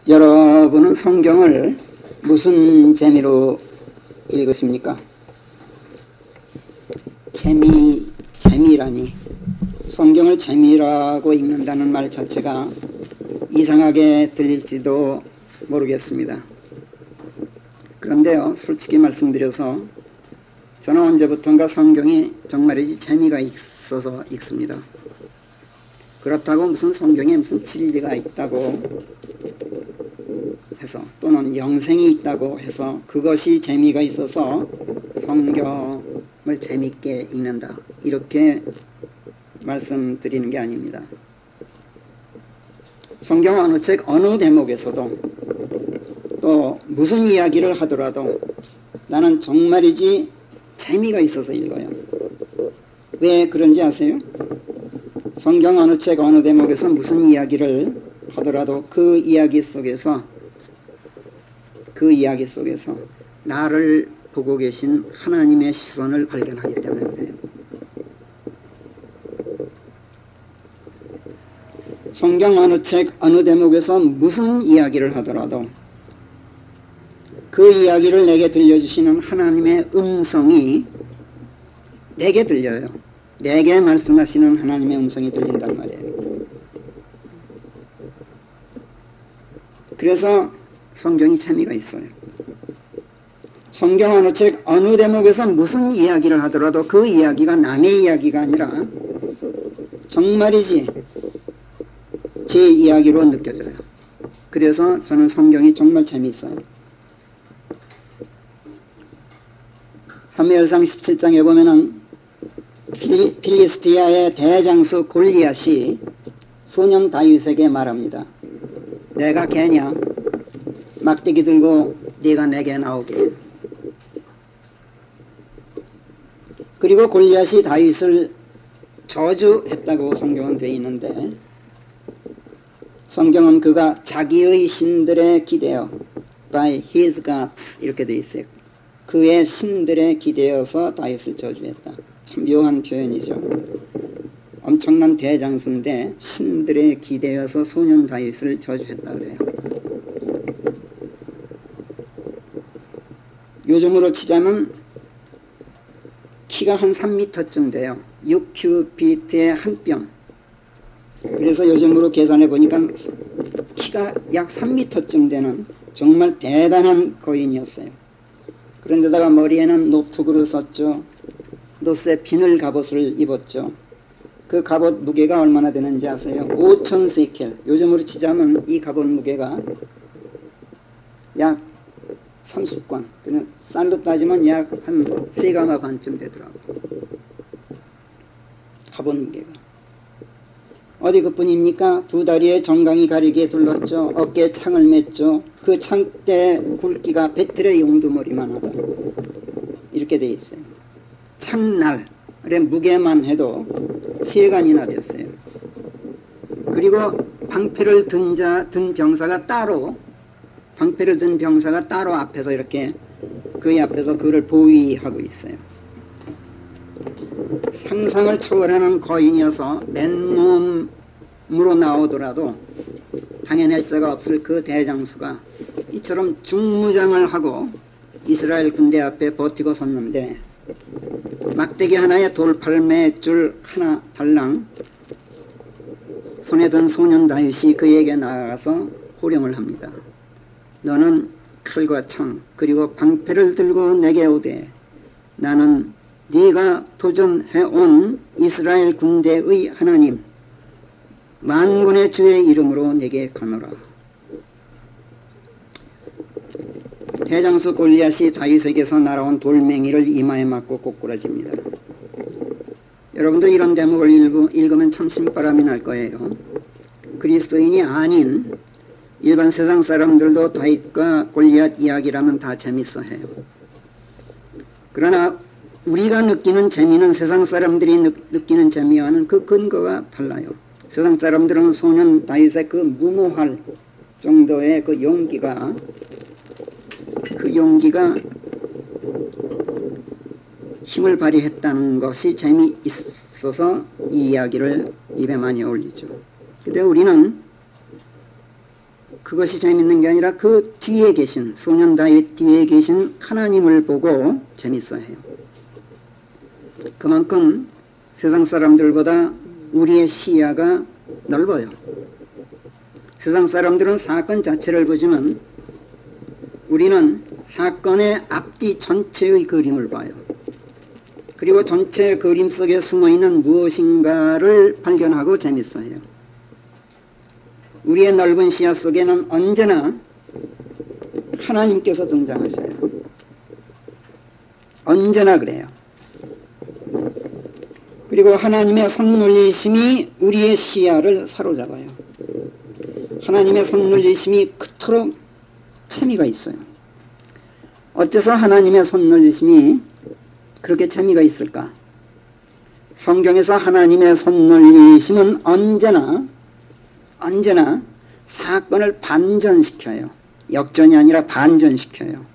여러분은 성경을 무슨 재미로 읽으십니까? 재미라니. 성경을 재미라고 읽는다는 말 자체가 이상하게 들릴지도 모르겠습니다. 그런데요, 솔직히 말씀드려서 저는 언제부턴가 성경이 정말이지 재미가 있어서 읽습니다. 그렇다고 무슨 성경에 무슨 진리가 있다고 해서 또는 영생이 있다고 해서 그것이 재미가 있어서 성경을 재미있게 읽는다, 이렇게 말씀드리는 게 아닙니다. 성경 어느 책 어느 대목에서도 또 무슨 이야기를 하더라도 나는 정말이지 재미가 있어서 읽어요. 왜 그런지 아세요? 성경 어느 책 어느 대목에서 무슨 이야기를 하더라도 그 이야기 속에서 나를 보고 계신 하나님의 시선을 발견하기 때문에 그래요. 성경 어느 책 어느 대목에서 무슨 이야기를 하더라도 그 이야기를 내게 들려주시는 하나님의 음성이 내게 들려요. 내게 말씀하시는 하나님의 음성이 들린단 말이에요. 그래서 성경이 재미가 있어요. 성경 어느 책 어느 대목에서 무슨 이야기를 하더라도 그 이야기가 남의 이야기가 아니라 정말이지 제 이야기로 느껴져요. 그래서 저는 성경이 정말 재미있어요. 사무엘상 17장에 보면은 필리스티아의 대장수 골리앗이 소년 다윗에게 말합니다. 내가 개냐? 막대기 들고 네가 내게 나오게. 그리고 골리앗이 다윗을 저주했다고 성경은 되어 있는데, 성경은 그가 자기의 신들에 기대어 by his gods 이렇게 되어 있어요. 그의 신들에 기대어서 다윗을 저주했다. 참 묘한 표현이죠. 엄청난 대장수인데 신들에 기대어서 소년 다윗을 저주했다 그래요. 요즘으로 치자면 키가 한 3m쯤 돼요. 6큐비트의 한 뼘. 그래서 요즘으로 계산해 보니까 키가 약 3m쯤 되는 정말 대단한 거인이었어요. 그런데다가 머리에는 노트구를 썼죠. 노스에 비늘 갑옷을 입었죠. 그 갑옷 무게가 얼마나 되는지 아세요? 5,000세켈. 요즘으로 치자면 이 갑옷 무게가 약 30권. 그냥 쌀로 따지면 약 한 3가마 반쯤 되더라고요. 갑옷 무게가. 어디 그뿐입니까? 두 다리에 정강이 가리게 둘렀죠. 어깨에 창을 맸죠. 그 창대 굵기가 배틀의 용두머리만 하다. 이렇게 돼 있어요. 창날의 무게만 해도 3간이나 됐어요. 그리고 방패를 든 병사가 따로 앞에서 이렇게 그의 앞에서 그를 보위하고 있어요. 상상을 초월하는 거인이어서 맨몸으로 나오더라도 당해낼 자가 없을 그 대장수가 이처럼 중무장을 하고 이스라엘 군대 앞에 버티고 섰는데, 막대기 하나에 돌팔매줄 하나 달랑 손에 든 소년 다윗이 그에게 나아가서 호령을 합니다. 너는 칼과 창 그리고 방패를 들고 내게 오되 나는 네가 도전해온 이스라엘 군대의 하나님 만군의 주의 이름으로 내게 가노라. 대장수 골리앗이 다윗에게서 날아온 돌멩이를 이마에 맞고 꼬꾸라집니다. 여러분도 이런 대목을 읽으면 참 신바람이 날 거예요. 그리스도인이 아닌 일반 세상 사람들도 다윗과 골리앗 이야기라면 다 재밌어 해요. 그러나 우리가 느끼는 재미는 세상 사람들이 느끼는 재미와는 그 근거가 달라요. 세상 사람들은 소년 다윗의 그 무모할 정도의 그 용기가 힘을 발휘했다는 것이 재미있어서 이 이야기를 입에 많이 올리죠. 근데 우리는 그것이 재밌는 게 아니라 그 뒤에 계신, 소년 다윗 뒤에 계신 하나님을 보고 재밌어해요. 그만큼 세상 사람들보다 우리의 시야가 넓어요. 세상 사람들은 사건 자체를 보지만 우리는 사건의 앞뒤 전체의 그림을 봐요. 그리고 전체 그림 속에 숨어있는 무엇인가를 발견하고 재밌어해요. 우리의 넓은 시야 속에는 언제나 하나님께서 등장하셔요. 언제나 그래요. 그리고 하나님의 손놀리심이 우리의 시야를 사로잡아요. 하나님의 손놀리심이 그토록 재미가 있어요. 어째서 하나님의 손놀리심이 그렇게 재미가 있을까? 성경에서 하나님의 손놀리심은 언제나 사건을 반전시켜요. 역전이 아니라 반전시켜요.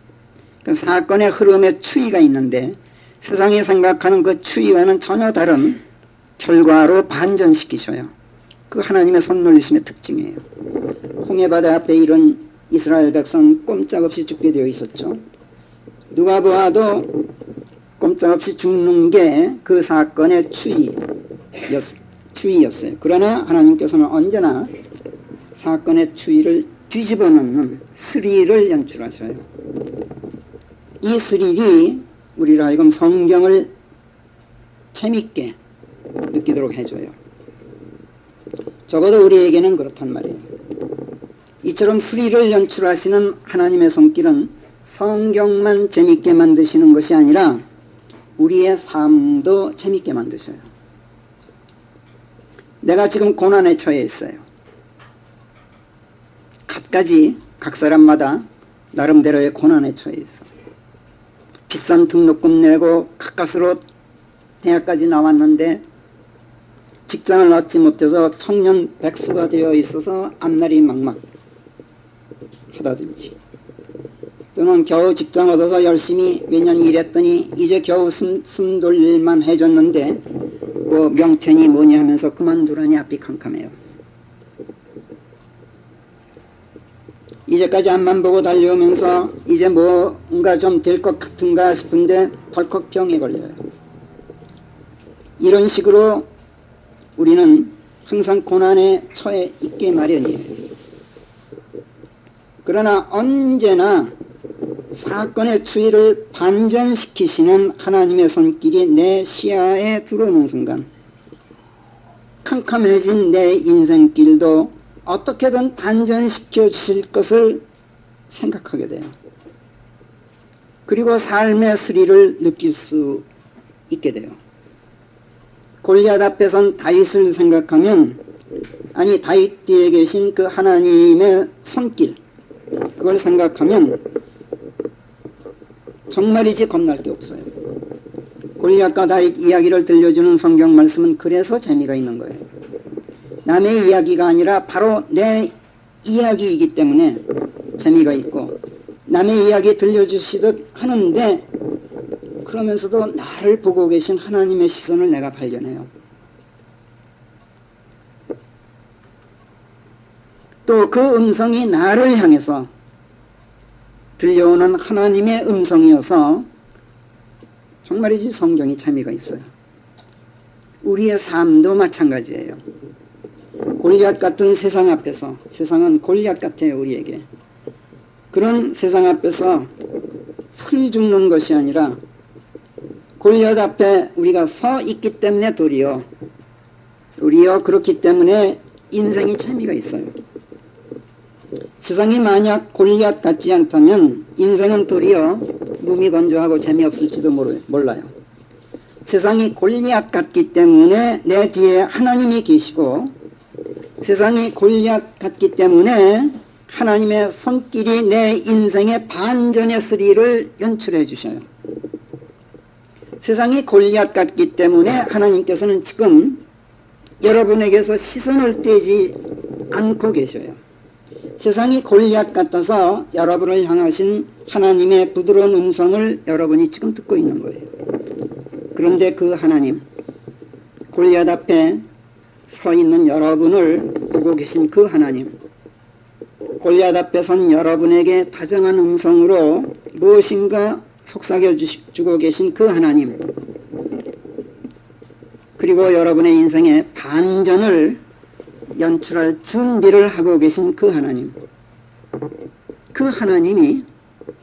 그 사건의 흐름에 추이가 있는데 세상이 생각하는 그 추이와는 전혀 다른 결과로 반전시키셔요. 그 하나님의 손놀리심의 특징이에요. 홍해바다 앞에 이런 이스라엘 백성 꼼짝없이 죽게 되어 있었죠. 누가 보아도 꼼짝없이 죽는 게 그 사건의 추이였어요. 그러나 하나님께서는 언제나 사건의 추이를 뒤집어 놓는 스릴을 연출하셔요. 이 스릴이 우리로 하여금 성경을 재밌게 느끼도록 해줘요. 적어도 우리에게는 그렇단 말이에요. 이처럼 스릴을 연출하시는 하나님의 손길은 성경만 재밌게 만드시는 것이 아니라 우리의 삶도 재밌게 만드셔요. 내가 지금 고난에 처해 있어요. 각 사람마다 나름대로의 고난에 처해 있어. 비싼 등록금 내고 가까스로 대학까지 나왔는데 직장을 얻지 못해서 청년 백수가 되어 있어서 앞날이 막막하다든지, 또는 겨우 직장 얻어서 열심히 몇 년 일했더니 이제 겨우 숨 돌릴만 해줬는데 뭐 명태니 뭐니 하면서 그만두라니 앞이 캄캄해요. 이제까지 앞만 보고 달려오면서 이제 뭔가 좀 될 것 같은가 싶은데 덜컥 병에 걸려요. 이런 식으로 우리는 항상 고난에 처해 있게 마련이에요. 그러나 언제나 사건의 추이를 반전시키시는 하나님의 손길이 내 시야에 들어오는 순간 캄캄해진 내 인생길도 어떻게든 반전시켜 주실 것을 생각하게 돼요. 그리고 삶의 스릴을 느낄 수 있게 돼요. 골리앗 앞에 선 다윗을 생각하면, 아니 다윗 뒤에 계신 그 하나님의 손길, 그걸 생각하면 정말이지 겁날 게 없어요. 골리앗과 다윗 이야기를 들려주는 성경 말씀은 그래서 재미가 있는 거예요. 남의 이야기가 아니라 바로 내 이야기이기 때문에 재미가 있고, 남의 이야기 들려주시듯 하는데 그러면서도 나를 보고 계신 하나님의 시선을 내가 발견해요. 또 그 음성이 나를 향해서 들려오는 하나님의 음성이어서 정말이지 성경이 재미가 있어요. 우리의 삶도 마찬가지예요. 골리앗 같은 세상 앞에서, 세상은 골리앗 같아요 우리에게. 그런 세상 앞에서 풀 죽는 것이 아니라 골리앗 앞에 우리가 서 있기 때문에 도리어 그렇기 때문에 인생이 재미가 있어요. 세상이 만약 골리앗 같지 않다면 인생은 도리어 무미건조하고 재미없을지도 몰라요. 세상이 골리앗 같기 때문에 내 뒤에 하나님이 계시고, 세상이 골리앗 같기 때문에 하나님의 손길이 내 인생의 반전의 스릴을 연출해 주셔요. 세상이 골리앗 같기 때문에 하나님께서는 지금 여러분에게서 시선을 떼지 않고 계셔요. 세상이 골리앗 같아서 여러분을 향하신 하나님의 부드러운 음성을 여러분이 지금 듣고 있는 거예요. 그런데 그 하나님, 골리앗 앞에 서 있는 여러분을 보고 계신 그 하나님, 골리앗 앞에 선 여러분에게 다정한 음성으로 무엇인가 속삭여주고 계신 그 하나님, 그리고 여러분의 인생의 반전을 연출할 준비를 하고 계신 그 하나님, 그 하나님이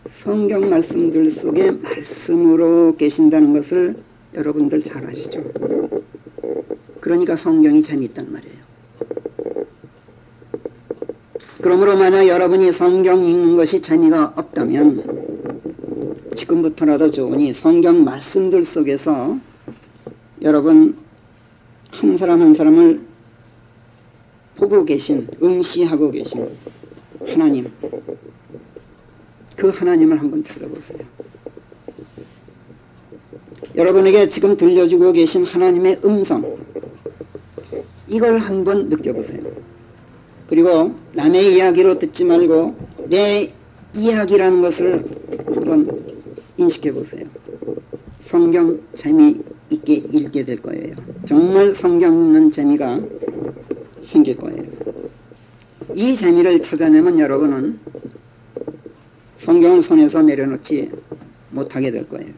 성경 말씀들 속에 말씀으로 계신다는 것을 여러분들 잘 아시죠? 그러니까 성경이 재미있단 말이에요. 그러므로 만약 여러분이 성경 읽는 것이 재미가 없다면 지금부터라도 좋으니 성경 말씀들 속에서 여러분 한 사람 한 사람을 보고 계신, 응시하고 계신 하나님, 그 하나님을 한번 찾아보세요. 여러분에게 지금 들려주고 계신 하나님의 음성, 이걸 한번 느껴보세요. 그리고 남의 이야기로 듣지 말고 내 이야기라는 것을 한번 인식해 보세요. 성경 재미있게 읽게 될 거예요. 정말 성경 읽는 재미가 생길 거예요. 이 재미를 찾아내면 여러분은 성경을 손에서 내려놓지 못하게 될 거예요.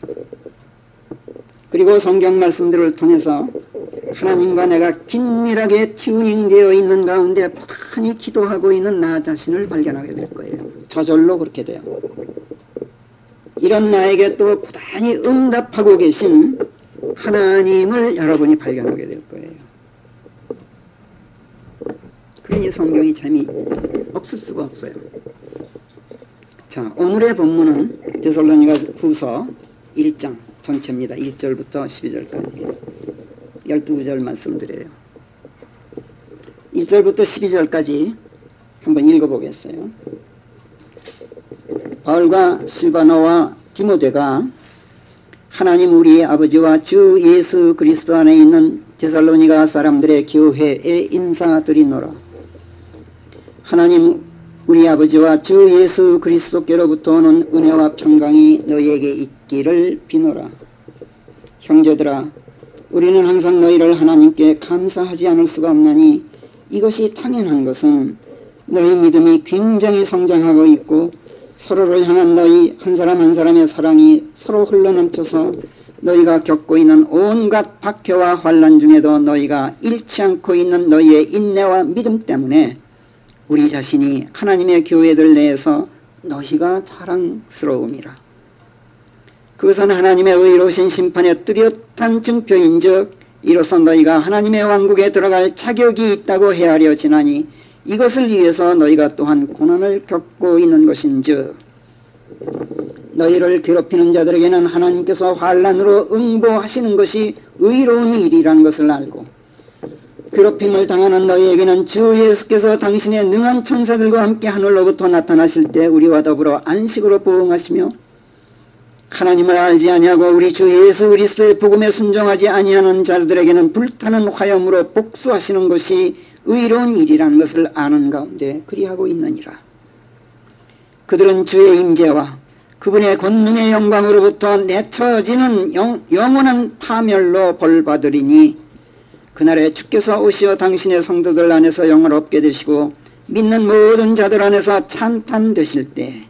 그리고 성경 말씀들을 통해서 하나님과 내가 긴밀하게 튜닝되어 있는 가운데 부단히 기도하고 있는 나 자신을 발견하게 될 거예요. 저절로 그렇게 돼요. 이런 나에게 또 부단히 응답하고 계신 하나님을 여러분이 발견하게 될 거예요. 그러니 성경이 재미없을 수가 없어요. 자, 오늘의 본문은 데살로니가 후서 1장 전체입니다. 1절부터 12절까지 12절 말씀드려요. 1절부터 12절까지 한번 읽어보겠어요. 바울과 실바나와 디모데가 하나님 우리 아버지와 주 예수 그리스도 안에 있는 데살로니가 사람들의 교회에 인사드리노라. 하나님 우리 아버지와 주 예수 그리스도께로부터 오는 은혜와 평강이 너희에게 있기를 비노라. 형제들아, 우리는 항상 너희를 하나님께 감사하지 않을 수가 없나니 이것이 당연한 것은 너희 믿음이 굉장히 성장하고 있고 서로를 향한 너희 한 사람 한 사람의 사랑이 서로 흘러넘쳐서 너희가 겪고 있는 온갖 박해와 환난 중에도 너희가 잃지 않고 있는 너희의 인내와 믿음 때문에 우리 자신이 하나님의 교회들 내에서 너희가 자랑스러움이라. 그것은 하나님의 의로우신 심판의 뚜렷한 증표인즉 이로써 너희가 하나님의 왕국에 들어갈 자격이 있다고 헤아려지나니 이것을 위해서 너희가 또한 고난을 겪고 있는 것인즉 너희를 괴롭히는 자들에게는 하나님께서 환난으로 응보하시는 것이 의로운 일이라는 것을 알고 괴롭힘을 당하는 너희에게는 주 예수께서 당신의 능한 천사들과 함께 하늘로부터 나타나실 때 우리와 더불어 안식으로 부응하시며 하나님을 알지 아니하고 우리 주 예수 그리스도의 복음에 순종하지 아니하는 자들에게는 불타는 화염으로 복수하시는 것이 의로운 일이라는 것을 아는 가운데 그리하고 있느니라. 그들은 주의 임재와 그분의 권능의 영광으로부터 내쳐지는 영원한 파멸로 벌받으리니 그날에 주께서 오시어 당신의 성도들 안에서 영원롭게 되시고 믿는 모든 자들 안에서 찬탄되실 때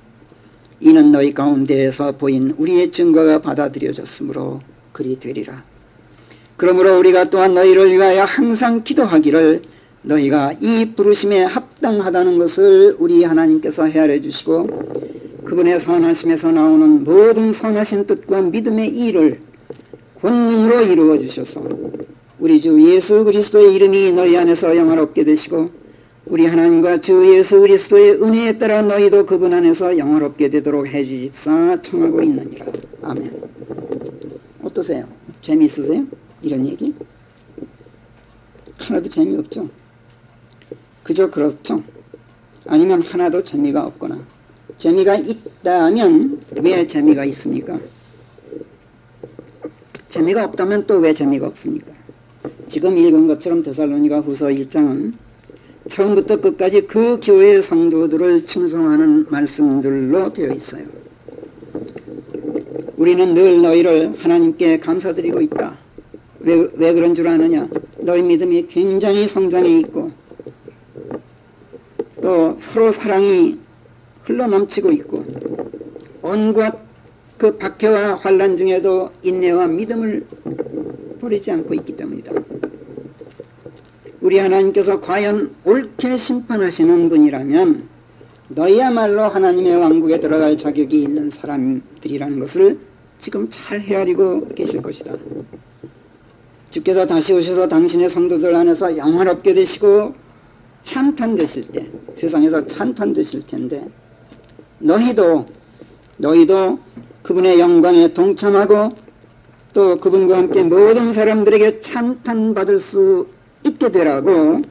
이는 너희 가운데에서 보인 우리의 증거가 받아들여졌으므로 그리 되리라. 그러므로 우리가 또한 너희를 위하여 항상 기도하기를 너희가 이 부르심에 합당하다는 것을 우리 하나님께서 헤아려 주시고 그분의 선하심에서 나오는 모든 선하신 뜻과 믿음의 일을 권능으로 이루어 주셔서 우리 주 예수 그리스도의 이름이 너희 안에서 영화롭게 되시고 우리 하나님과 주 예수 그리스도의 은혜에 따라 너희도 그분 안에서 영화롭게 되도록 해주십사 청하고 있느니라. 아멘. 어떠세요? 재미있으세요? 이런 얘기? 하나도 재미없죠? 그저 그렇죠? 아니면 하나도 재미가 없거나 재미가 있다면 왜 재미가 있습니까? 재미가 없다면 또 왜 재미가 없습니까? 지금 읽은 것처럼 데살로니가 후서 1장은 처음부터 끝까지 그 교회의 성도들을 칭송하는 말씀들로 되어 있어요. 우리는 늘 너희를 하나님께 감사드리고 있다. 왜 그런 줄 아느냐? 너희 믿음이 굉장히 성장해 있고 또 서로 사랑이 흘러넘치고 있고 온갖 그 박해와 환난 중에도 인내와 믿음을 버리지 않고 있기 때문이다. 우리 하나님께서 과연 옳게 심판하시는 분이라면 너희야말로 하나님의 왕국에 들어갈 자격이 있는 사람들이라는 것을 지금 잘 헤아리고 계실 것이다. 주께서 다시 오셔서 당신의 성도들 안에서 영화롭게 되시고 찬탄되실 때, 세상에서 찬탄되실 텐데 너희도 그분의 영광에 동참하고 또 그분과 함께 모든 사람들에게 찬탄받을 수 있게 되라고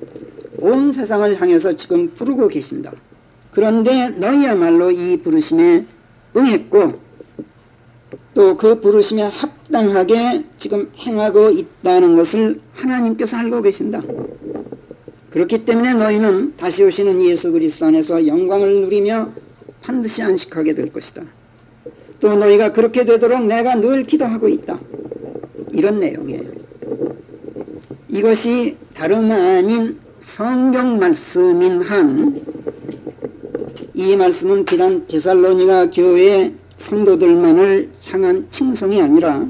온 세상을 향해서 지금 부르고 계신다. 그런데 너희야말로 이 부르심에 응했고 또 그 부르심에 합당하게 지금 행하고 있다는 것을 하나님께서 알고 계신다. 그렇기 때문에 너희는 다시 오시는 예수 그리스도 안에서 영광을 누리며 반드시 안식하게 될 것이다. 또 너희가 그렇게 되도록 내가 늘 기도하고 있다. 이런 내용이에요. 이것이 다름 아닌 성경 말씀인 한 이 말씀은 비단 데살로니가 교회 성도들만을 향한 칭송이 아니라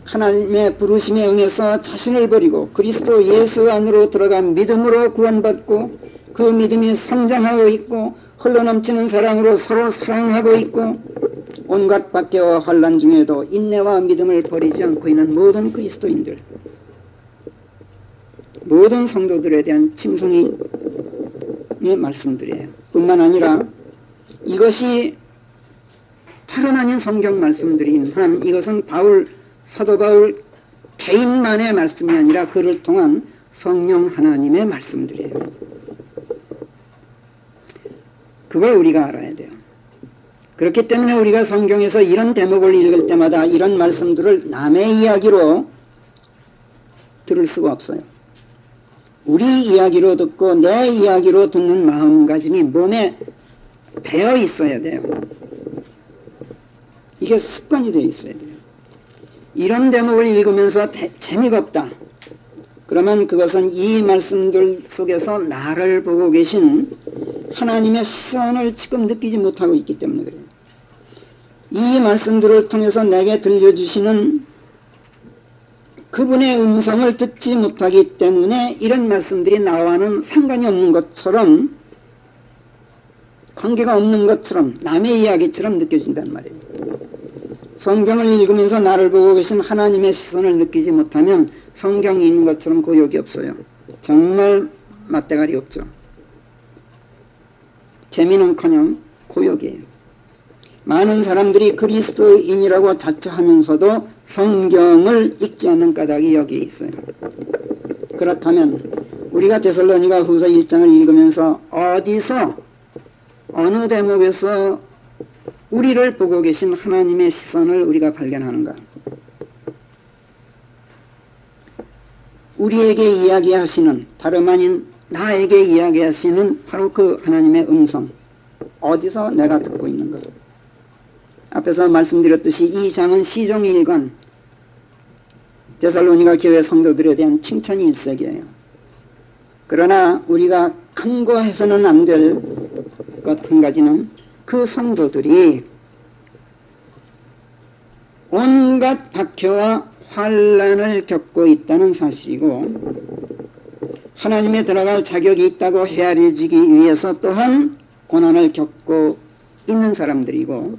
하나님의 부르심에 응해서 자신을 버리고 그리스도 예수 안으로 들어간 믿음으로 구원받고 그 믿음이 성장하고 있고 흘러넘치는 사랑으로 서로 사랑하고 있고 온갖 박해와 환난 중에도 인내와 믿음을 버리지 않고 있는 모든 그리스도인들, 모든 성도들에 대한 칭송의 말씀들이에요. 뿐만 아니라 이것이 다름 아닌 성경 말씀들인 한 이것은 사도 바울 개인만의 말씀이 아니라 그를 통한 성령 하나님의 말씀들이에요. 그걸 우리가 알아야 돼요. 그렇기 때문에 우리가 성경에서 이런 대목을 읽을 때마다 이런 말씀들을 남의 이야기로 들을 수가 없어요. 우리 이야기로 듣고 내 이야기로 듣는 마음가짐이 몸에 배어 있어야 돼요. 이게 습관이 되어 있어야 돼요. 이런 대목을 읽으면서 재미가 없다. 그러면 그것은 이 말씀들 속에서 나를 보고 계신 하나님의 시선을 지금 느끼지 못하고 있기 때문에 그래요. 이 말씀들을 통해서 내게 들려주시는 그분의 음성을 듣지 못하기 때문에 이런 말씀들이 나와는 상관이 없는 것처럼, 관계가 없는 것처럼, 남의 이야기처럼 느껴진단 말이에요. 성경을 읽으면서 나를 보고 계신 하나님의 시선을 느끼지 못하면 성경이 있는 것처럼 고역이 없어요. 정말 맛대가리 없죠. 재미는커녕 고역이에요. 많은 사람들이 그리스도인이라고 자처하면서도 성경을 읽지 않는 까닭이 여기에 있어요. 그렇다면 우리가 데살로니가 후서 1장을 읽으면서 어디서 어느 대목에서 우리를 보고 계신 하나님의 시선을 우리가 발견하는가? 우리에게 이야기하시는, 다름 아닌 나에게 이야기하시는 바로 그 하나님의 음성, 어디서 내가 듣고 있는가? 앞에서 말씀드렸듯이 이 장은 시종일관 데살로니가 교회 성도들에 대한 칭찬이 일색이에요. 그러나 우리가 간과해서는 안 될 것 한 가지는 그 성도들이 온갖 박해와 환난을 겪고 있다는 사실이고 하나님에 들어갈 자격이 있다고 헤아려지기 위해서 또한 고난을 겪고 있는 사람들이고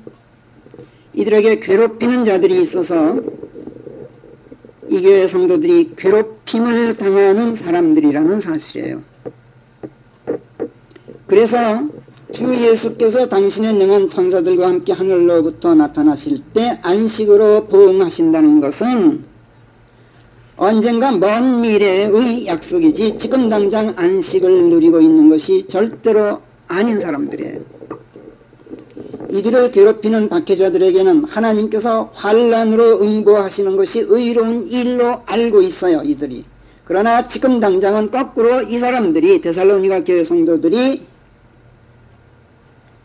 이들에게 괴롭히는 자들이 있어서 이 교회 성도들이 괴롭힘을 당하는 사람들이라는 사실이에요. 그래서 주 예수께서 당신의 능한 천사들과 함께 하늘로부터 나타나실 때 안식으로 부응하신다는 것은 언젠가 먼 미래의 약속이지 지금 당장 안식을 누리고 있는 것이 절대로 아닌 사람들이에요. 이들을 괴롭히는 박해자들에게는 하나님께서 환난으로 응보하시는 것이 의로운 일로 알고 있어요, 이들이. 그러나 지금 당장은 거꾸로 이 사람들이, 데살로니가 교회 성도들이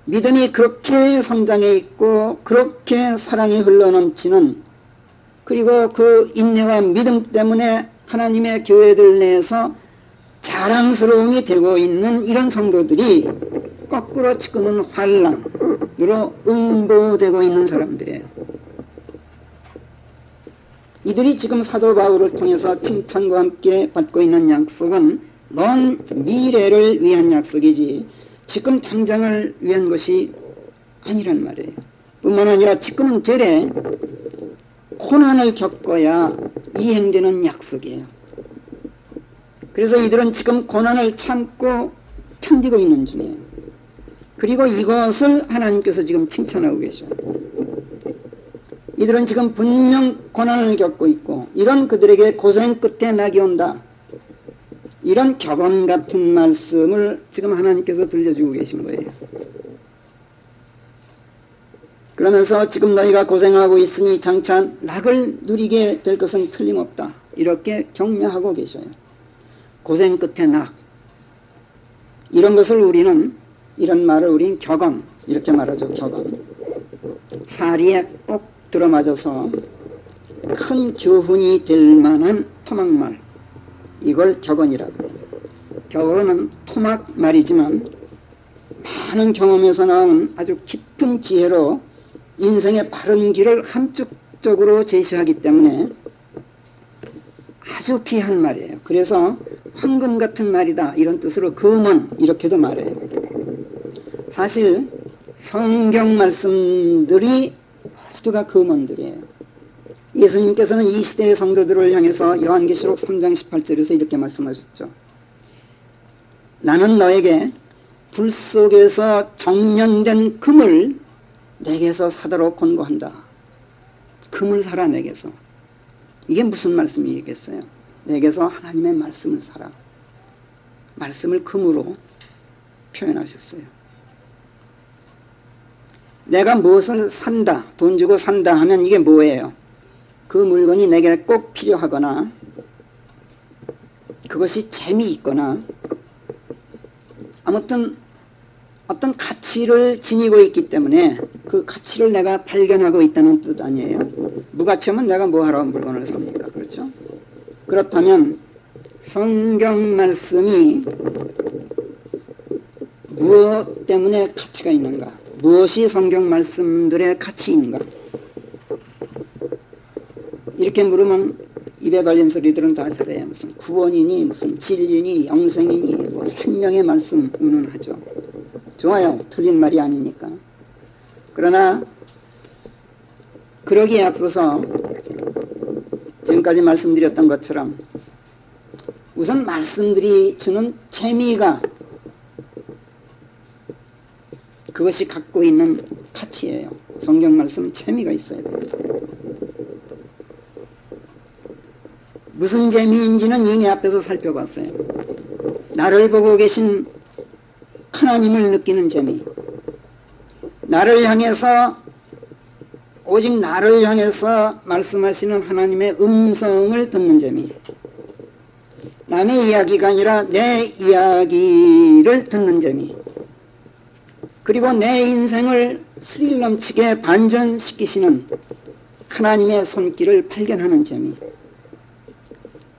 믿음이 그렇게 성장해 있고 그렇게 사랑이 흘러넘치는, 그리고 그 인내와 믿음 때문에 하나님의 교회들 내에서 자랑스러움이 되고 있는 이런 성도들이 거꾸로 지금은 환란으로 응보되고 있는 사람들이에요. 이들이 지금 사도 바울을 통해서 칭찬과 함께 받고 있는 약속은 먼 미래를 위한 약속이지 지금 당장을 위한 것이 아니란 말이에요. 뿐만 아니라 지금은 되레 고난을 겪어야 이행되는 약속이에요. 그래서 이들은 지금 고난을 참고 견디고 있는 중이에요. 그리고 이것을 하나님께서 지금 칭찬하고 계셔요. 이들은 지금 분명 고난을 겪고 있고 이런 그들에게 고생 끝에 낙이 온다. 이런 격언 같은 말씀을 지금 하나님께서 들려주고 계신 거예요. 그러면서 지금 너희가 고생하고 있으니 장차 낙을 누리게 될 것은 틀림없다. 이렇게 격려하고 계셔요. 고생 끝에 낙. 이런 것을 우리는 이런 말을 우린 격언 이렇게 말하죠. 격언. 사리에 꼭 들어맞아서 큰 교훈이 될 만한 토막말. 이걸 격언이라고 해요. 격언은 토막 말이지만 많은 경험에서 나오는 아주 깊은 지혜로 인생의 바른 길을 함축적으로 제시하기 때문에 아주 귀한 말이에요. 그래서 황금 같은 말이다 이런 뜻으로 금은 이렇게도 말해요. 사실 성경 말씀들이 모두가 금언들이에요. 예수님께서는 이 시대의 성도들을 향해서 요한계시록 3장 18절에서 이렇게 말씀하셨죠. 나는 너에게 불 속에서 정련된 금을 내게서 사도록 권고한다. 금을 사라 내게서. 이게 무슨 말씀이겠어요? 내게서 하나님의 말씀을 사라. 말씀을 금으로 표현하셨어요. 내가 무엇을 산다, 돈 주고 산다 하면 이게 뭐예요? 그 물건이 내게 꼭 필요하거나 그것이 재미있거나 아무튼 어떤 가치를 지니고 있기 때문에 그 가치를 내가 발견하고 있다는 뜻 아니에요? 무가치하면 내가 뭐하러 물건을 삽니까? 그렇죠? 그렇다면 성경 말씀이 무엇 때문에 가치가 있는가? 무엇이 성경 말씀들의 가치인가? 이렇게 물으면 입에 발린 소리들은 다 잘해요. 무슨 구원이니 무슨 진리니 영생이니 뭐 생명의 말씀 운운하죠. 좋아요. 틀린 말이 아니니까. 그러나 그러기에 앞서서 지금까지 말씀드렸던 것처럼 우선 말씀들이 주는 재미가 그것이 갖고 있는 가치예요. 성경 말씀 재미가 있어야 됩니다. 무슨 재미인지는 이미 앞에서 살펴봤어요. 나를 보고 계신 하나님을 느끼는 재미, 나를 향해서 오직 나를 향해서 말씀하시는 하나님의 음성을 듣는 재미, 남의 이야기가 아니라 내 이야기를 듣는 재미, 그리고 내 인생을 스릴 넘치게 반전시키시는 하나님의 손길을 발견하는 재미,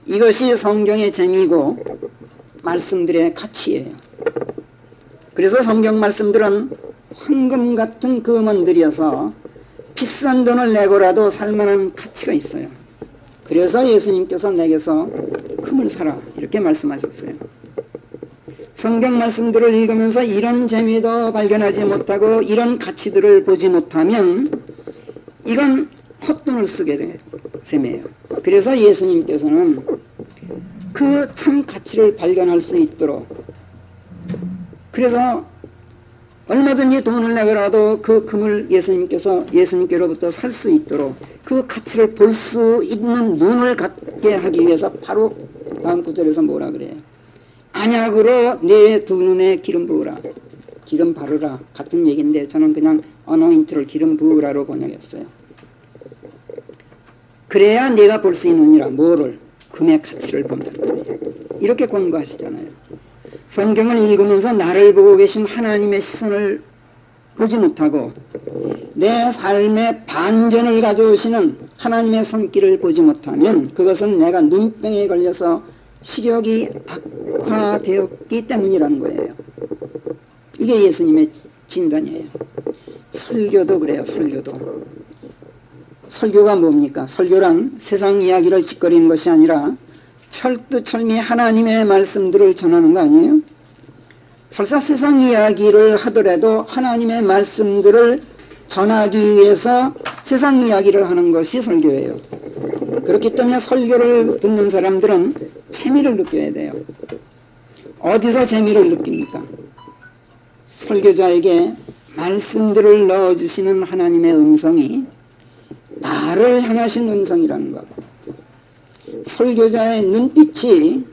이것이 성경의 재미이고 말씀들의 가치예요. 그래서 성경 말씀들은 황금 같은 금원들이어서 비싼 돈을 내고라도 살만한 가치가 있어요. 그래서 예수님께서 내게서 금을 사라 이렇게 말씀하셨어요. 성경 말씀들을 읽으면서 이런 재미도 발견하지 못하고 이런 가치들을 보지 못하면 이건 헛돈을 쓰게 될 셈이에요. 그래서 예수님께서는 그 참 가치를 발견할 수 있도록, 그래서 얼마든지 돈을 내더라도 그 금을 예수님께로부터 살 수 있도록 그 가치를 볼 수 있는 눈을 갖게 하기 위해서 바로 다음 구절에서 뭐라 그래요? 안약으로 내 두 눈에 기름 부으라. 기름 바르라. 같은 얘기인데 저는 그냥 어노인트를 기름 부으라로 번역했어요. 그래야 내가 볼 수 있느니라. 뭐를? 금의 가치를 본다. 이렇게 권고하시잖아요. 성경을 읽으면서 나를 보고 계신 하나님의 시선을 보지 못하고 내 삶의 반전을 가져오시는 하나님의 손길을 보지 못하면 그것은 내가 눈병에 걸려서 시력이 악화되었기 때문이라는 거예요. 이게 예수님의 진단이에요. 설교도 그래요. 설교도. 설교가 뭡니까? 설교란 세상 이야기를 짓거리는 것이 아니라 철두철미 하나님의 말씀들을 전하는 거 아니에요? 설사 세상 이야기를 하더라도 하나님의 말씀들을 전하기 위해서 세상 이야기를 하는 것이 설교예요. 그렇기 때문에 설교를 듣는 사람들은 재미를 느껴야 돼요. 어디서 재미를 느낍니까? 설교자에게 말씀들을 넣어주시는 하나님의 음성이 나를 향하신 음성이라는 것. 설교자의 눈빛이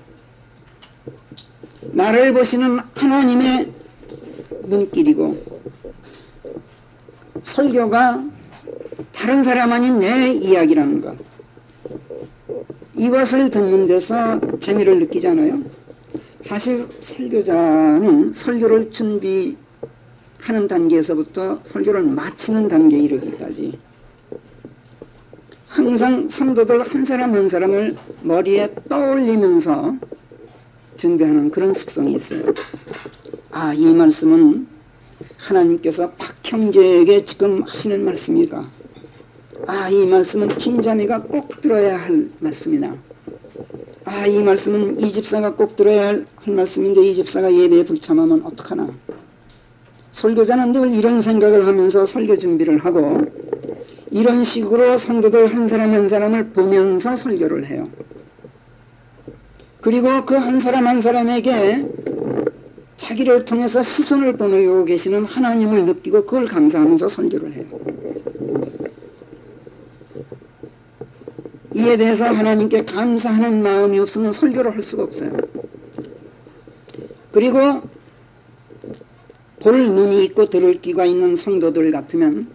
나를 보시는 하나님의 눈길이고, 설교가 다른 사람 아닌 내 이야기라는 것. 이것을 듣는 데서 재미를 느끼잖아요. 사실 설교자는 설교를 준비하는 단계에서부터 설교를 마치는 단계에 이르기까지 항상 성도들 한 사람 한 사람을 머리에 떠올리면서 준비하는 그런 숙성이 있어요. 아, 이 말씀은 하나님께서 박 형제에게 지금 하시는 말씀일까? 아, 이 말씀은 김자매가 꼭 들어야 할 말씀이나, 아, 이 말씀은 이 집사가 꼭 들어야 할 말씀인데 이 집사가 예배에 불참하면 어떡하나. 설교자는 늘 이런 생각을 하면서 설교 준비를 하고 이런 식으로 성도들 한 사람 한 사람을 보면서 설교를 해요. 그리고 그 한 사람 한 사람에게 자기를 통해서 시선을 보내고 계시는 하나님을 느끼고 그걸 감사하면서 설교를 해요. 이에 대해서 하나님께 감사하는 마음이 없으면 설교를 할 수가 없어요. 그리고 볼 눈이 있고 들을 귀가 있는 성도들 같으면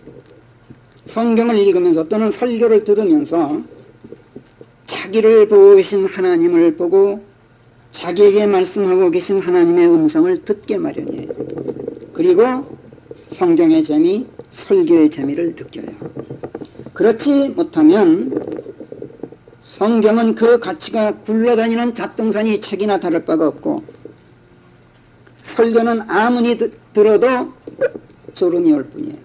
성경을 읽으면서 또는 설교를 들으면서 자기를 보고 계신 하나님을 보고 자기에게 말씀하고 계신 하나님의 음성을 듣게 마련이에요. 그리고 성경의 재미, 설교의 재미를 느껴요. 그렇지 못하면 성경은 그 가치가 굴러다니는 잡동사니 책이나 다를 바가 없고 설교는 아무리 들어도 졸음이 올 뿐이에요.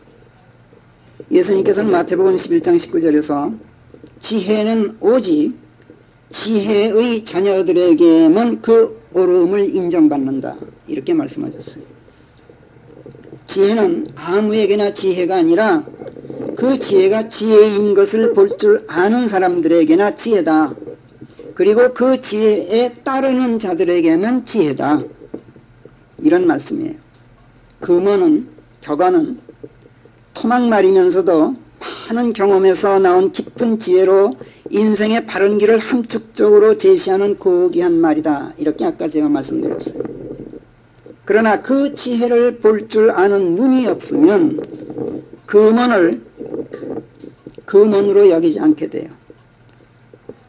예수님께서는 마태복음 11장 19절에서 지혜는 오직 지혜의 자녀들에게만 그 옳음을 인정받는다 이렇게 말씀하셨어요. 지혜는 아무에게나 지혜가 아니라 그 지혜가 지혜인 것을 볼 줄 아는 사람들에게나 지혜다. 그리고 그 지혜에 따르는 자들에게만 지혜다. 이런 말씀이에요. 금어는, 격언은 토막말이면서도 많은 경험에서 나온 깊은 지혜로 인생의 바른 길을 함축적으로 제시하는 고귀한 말이다. 이렇게 아까 제가 말씀드렸어요. 그러나 그 지혜를 볼 줄 아는 눈이 없으면 금언으로 여기지 않게 돼요.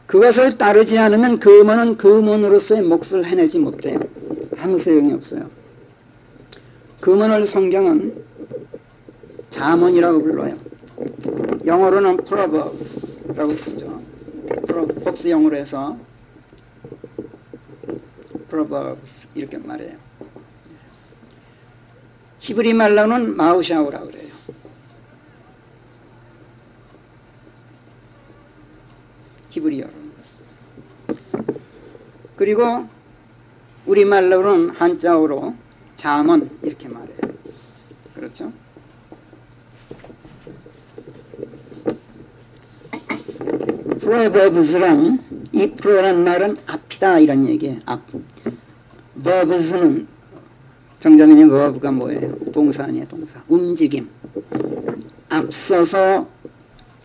그것을 따르지 않으면 금언은 금언으로서의 몫을 해내지 못해요. 아무 소용이 없어요. 금언을 성경은 잠언이라고 불러요. 영어로는 proverbs라고 쓰죠. 복수 영어로 해서 proverbs 이렇게 말해요. 히브리 말로는 마우샤우라고 그래요. 히브리어로. 그리고 우리말로는 한자어로 잠언 이렇게 말해요. 그렇죠? proverbs란 이 pro란 말은 앞이다 이런 얘기예요. 앞. verbs는 정자민의 verb가 뭐예요? 동사 아니에요. 동사. 움직임. 앞서서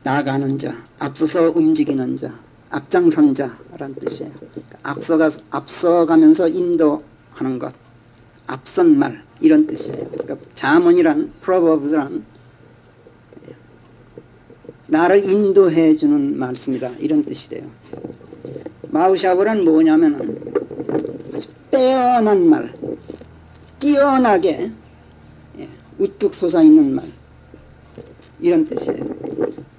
나가는 자, 앞서서 움직이는 자, 앞장선 자라는 뜻이에요. 앞서가면서 인도하는 것, 앞선 말 이런 뜻이에요. 그러니까 잠언이란 proverbs란 나를 인도해 주는 말씀이다 이런 뜻이 돼요. 마우샤브란 뭐냐면은 아주 빼어난 말, 뛰어나게 우뚝 솟아있는 말 이런 뜻이에요.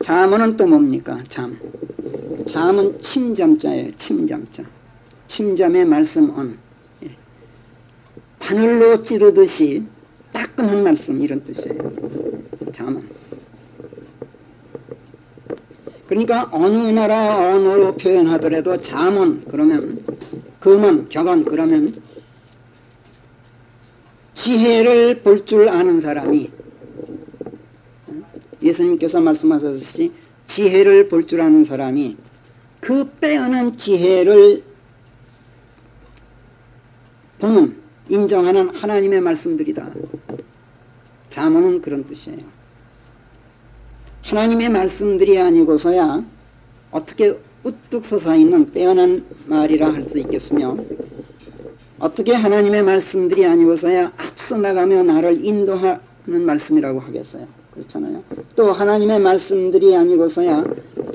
잠언은 또 뭡니까? 잠은 침잠자예요. 침잠자. 침잠의 말씀은 바늘로 찌르듯이 따끔한 말씀 이런 뜻이에요. 잠언. 그러니까 어느 나라 언어로 표현하더라도 잠언 그러면 금언, 격언 그러면 지혜를 볼 줄 아는 사람이 예수님께서 말씀하셨듯이 지혜를 볼 줄 아는 사람이 그 빼어난 지혜를 보는 인정하는 하나님의 말씀들이다. 잠언은 그런 뜻이에요. 하나님의 말씀들이 아니고서야 어떻게 우뚝 솟아 있는 빼어난 말이라 할 수 있겠으며 어떻게 하나님의 말씀들이 아니고서야 앞서 나가며 나를 인도하는 말씀이라고 하겠어요. 그렇잖아요. 또 하나님의 말씀들이 아니고서야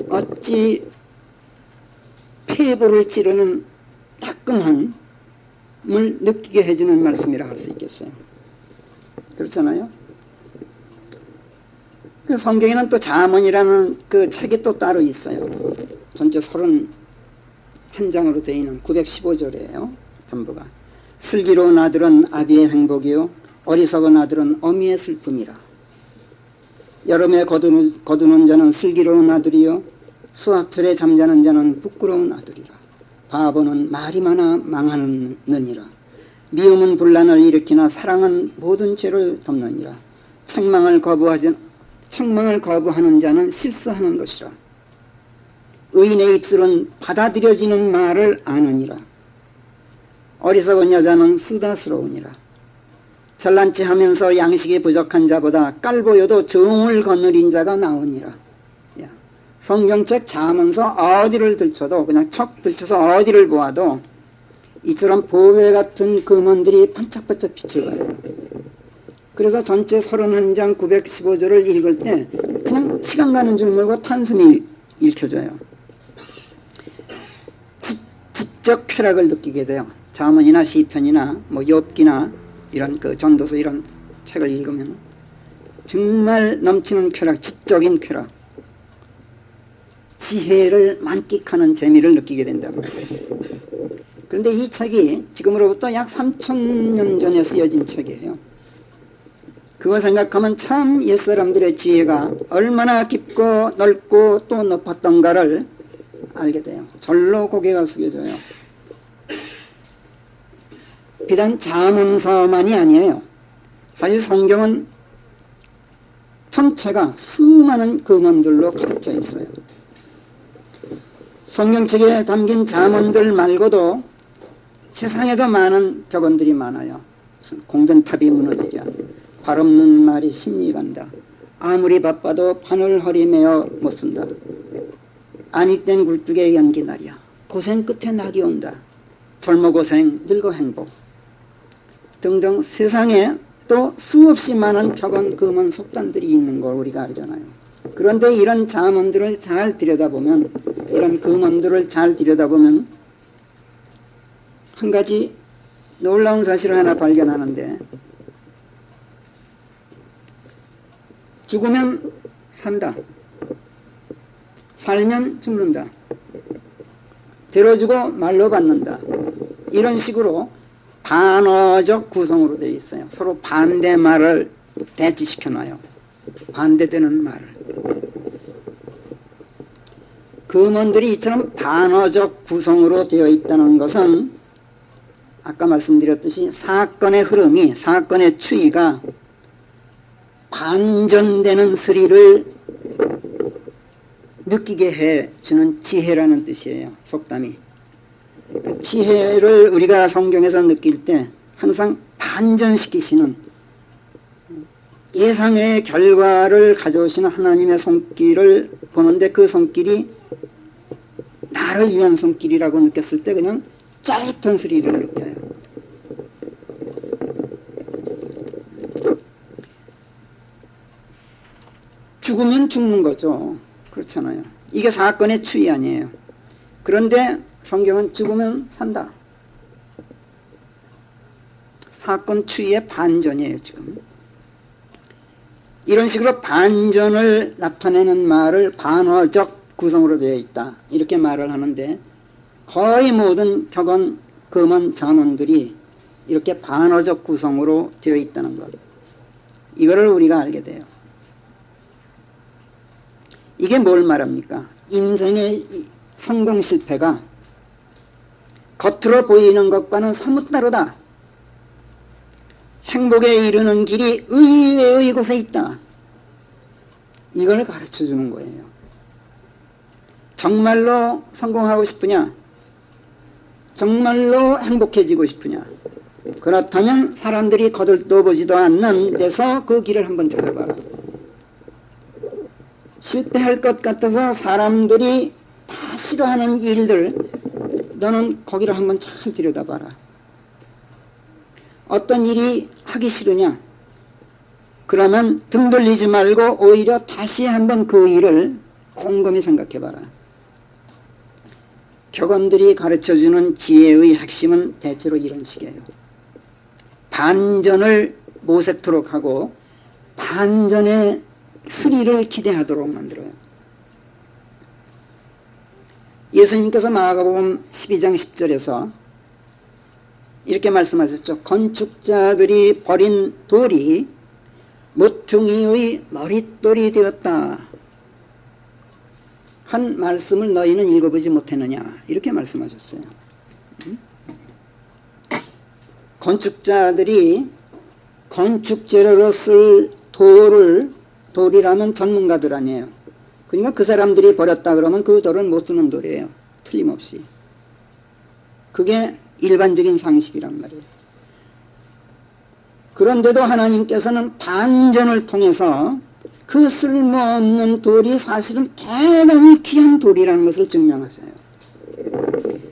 어찌 폐부를 찌르는 따끔함을 느끼게 해주는 말씀이라 할 수 있겠어요. 그렇잖아요. 그 성경에는 또 잠언이라는 그 책이 또 따로 있어요. 전체 31장으로 되어 있는 915절이에요. 전부가. 슬기로운 아들은 아비의 행복이요 어리석은 아들은 어미의 슬픔이라. 여름에 거두는 자는 슬기로운 아들이요 수확철에 잠자는 자는 부끄러운 아들이라. 바보는 말이 많아 망하느니라. 미움은 분란을 일으키나 사랑은 모든 죄를 덮느니라. 책망을 거부하는 자는 실수하는 것이라. 의인의 입술은 받아들여지는 말을 아느니라. 어리석은 여자는 수다스러우니라. 잘난 체 하면서 양식이 부족한 자보다 깔보여도 정을 거느린 자가 나으니라. 성경책 잠언서 어디를 들춰도 그냥 척 들쳐서 어디를 보아도 이처럼 보배 같은 금언들이 반짝반짝 빛을 발해요. 그래서 전체 31장 915절을 읽을 때 그냥 시간 가는 줄 모르고 탄숨이 읽혀져요. 지적 쾌락을 느끼게 돼요. 잠언이나 시편이나 뭐 욥기나 이런 그 전도서 이런 책을 읽으면 정말 넘치는 쾌락, 지적인 쾌락, 지혜를 만끽하는 재미를 느끼게 된다고. 그런데 이 책이 지금으로부터 약 3000년 전에 쓰여진 책이에요. 그거 생각하면 참 옛사람들의 지혜가 얼마나 깊고 넓고 또 높았던가를 알게 돼요. 절로 고개가 숙여져요. 비단 잠언서만이 아니에요. 사실 성경은 전체가 수많은 금언들로 가득 차 있어요. 성경책에 담긴 잠언들 말고도 세상에도 많은 격언들이 많아요. 무슨 공전탑이 무너지자 발 없는 말이 심리 간다. 아무리 바빠도 바늘 허리 메어 못 쓴다. 아니 땐 굴뚝에 연기 날이야. 고생 끝에 낙이 온다. 젊어 고생 늙어 행복 등등 세상에 또 수없이 많은 격언 금언 속단들이 있는 걸 우리가 알잖아요. 그런데 이런 잠언들을 잘 들여다보면 이런 금언들을 잘 들여다보면 한 가지 놀라운 사실을 하나 발견하는데 죽으면 산다. 살면 죽는다. 들어주고 말로 받는다. 이런 식으로 반어적 구성으로 되어 있어요. 서로 반대말을 대치시켜놔요. 반대되는 말을. 금언들이 이처럼 반어적 구성으로 되어 있다는 것은 아까 말씀드렸듯이 사건의 흐름이, 사건의 추이가 반전되는 스릴을 느끼게 해주는 지혜라는 뜻이에요. 속담이. 그 지혜를 우리가 성경에서 느낄 때 항상 반전시키시는 예상의 결과를 가져오시는 하나님의 손길을 보는데 그 손길이 나를 위한 손길이라고 느꼈을 때 그냥 짜릿한 스릴을 느껴요. 죽으면 죽는 거죠. 그렇잖아요. 이게 사건의 추이 아니에요. 그런데 성경은 죽으면 산다. 사건 추이의 반전이에요. 지금 이런 식으로 반전을 나타내는 말을 반어적 구성으로 되어 있다 이렇게 말을 하는데 거의 모든 격언, 금언, 잠언들이 이렇게 반어적 구성으로 되어 있다는 것. 이거를 우리가 알게 돼요. 이게 뭘 말합니까? 인생의 성공 실패가 겉으로 보이는 것과는 사뭇 다르다. 행복에 이르는 길이 의외의 곳에 있다. 이걸 가르쳐 주는 거예요. 정말로 성공하고 싶으냐? 정말로 행복해지고 싶으냐? 그렇다면 사람들이 거들떠보지도 않는 데서 그 길을 한번 찾아봐라. 실패할 것 같아서 사람들이 다 싫어하는 일들, 너는 거기를 한번 잘 들여다봐라. 어떤 일이 하기 싫으냐? 그러면 등 돌리지 말고 오히려 다시 한번 그 일을 곰곰이 생각해봐라. 격언들이 가르쳐주는 지혜의 핵심은 대체로 이런 식이에요. 반전을 모색토록 하고 반전의 수리를 기대하도록 만들어요. 예수님께서 마가복음 12장 10절에서 이렇게 말씀하셨죠. 건축자들이 버린 돌이 모퉁이의 머릿돌이 되었다. 한 말씀을 너희는 읽어보지 못했느냐, 이렇게 말씀하셨어요. 건축자들이 건축재료로 쓸 돌이라면 전문가들 아니에요. 그러니까 그 사람들이 버렸다 그러면 그 돌은 못 쓰는 돌이에요. 틀림없이. 그게 일반적인 상식이란 말이에요. 그런데도 하나님께서는 반전을 통해서 그 쓸모없는 돌이 사실은 대단히 귀한 돌이라는 것을 증명하셔요.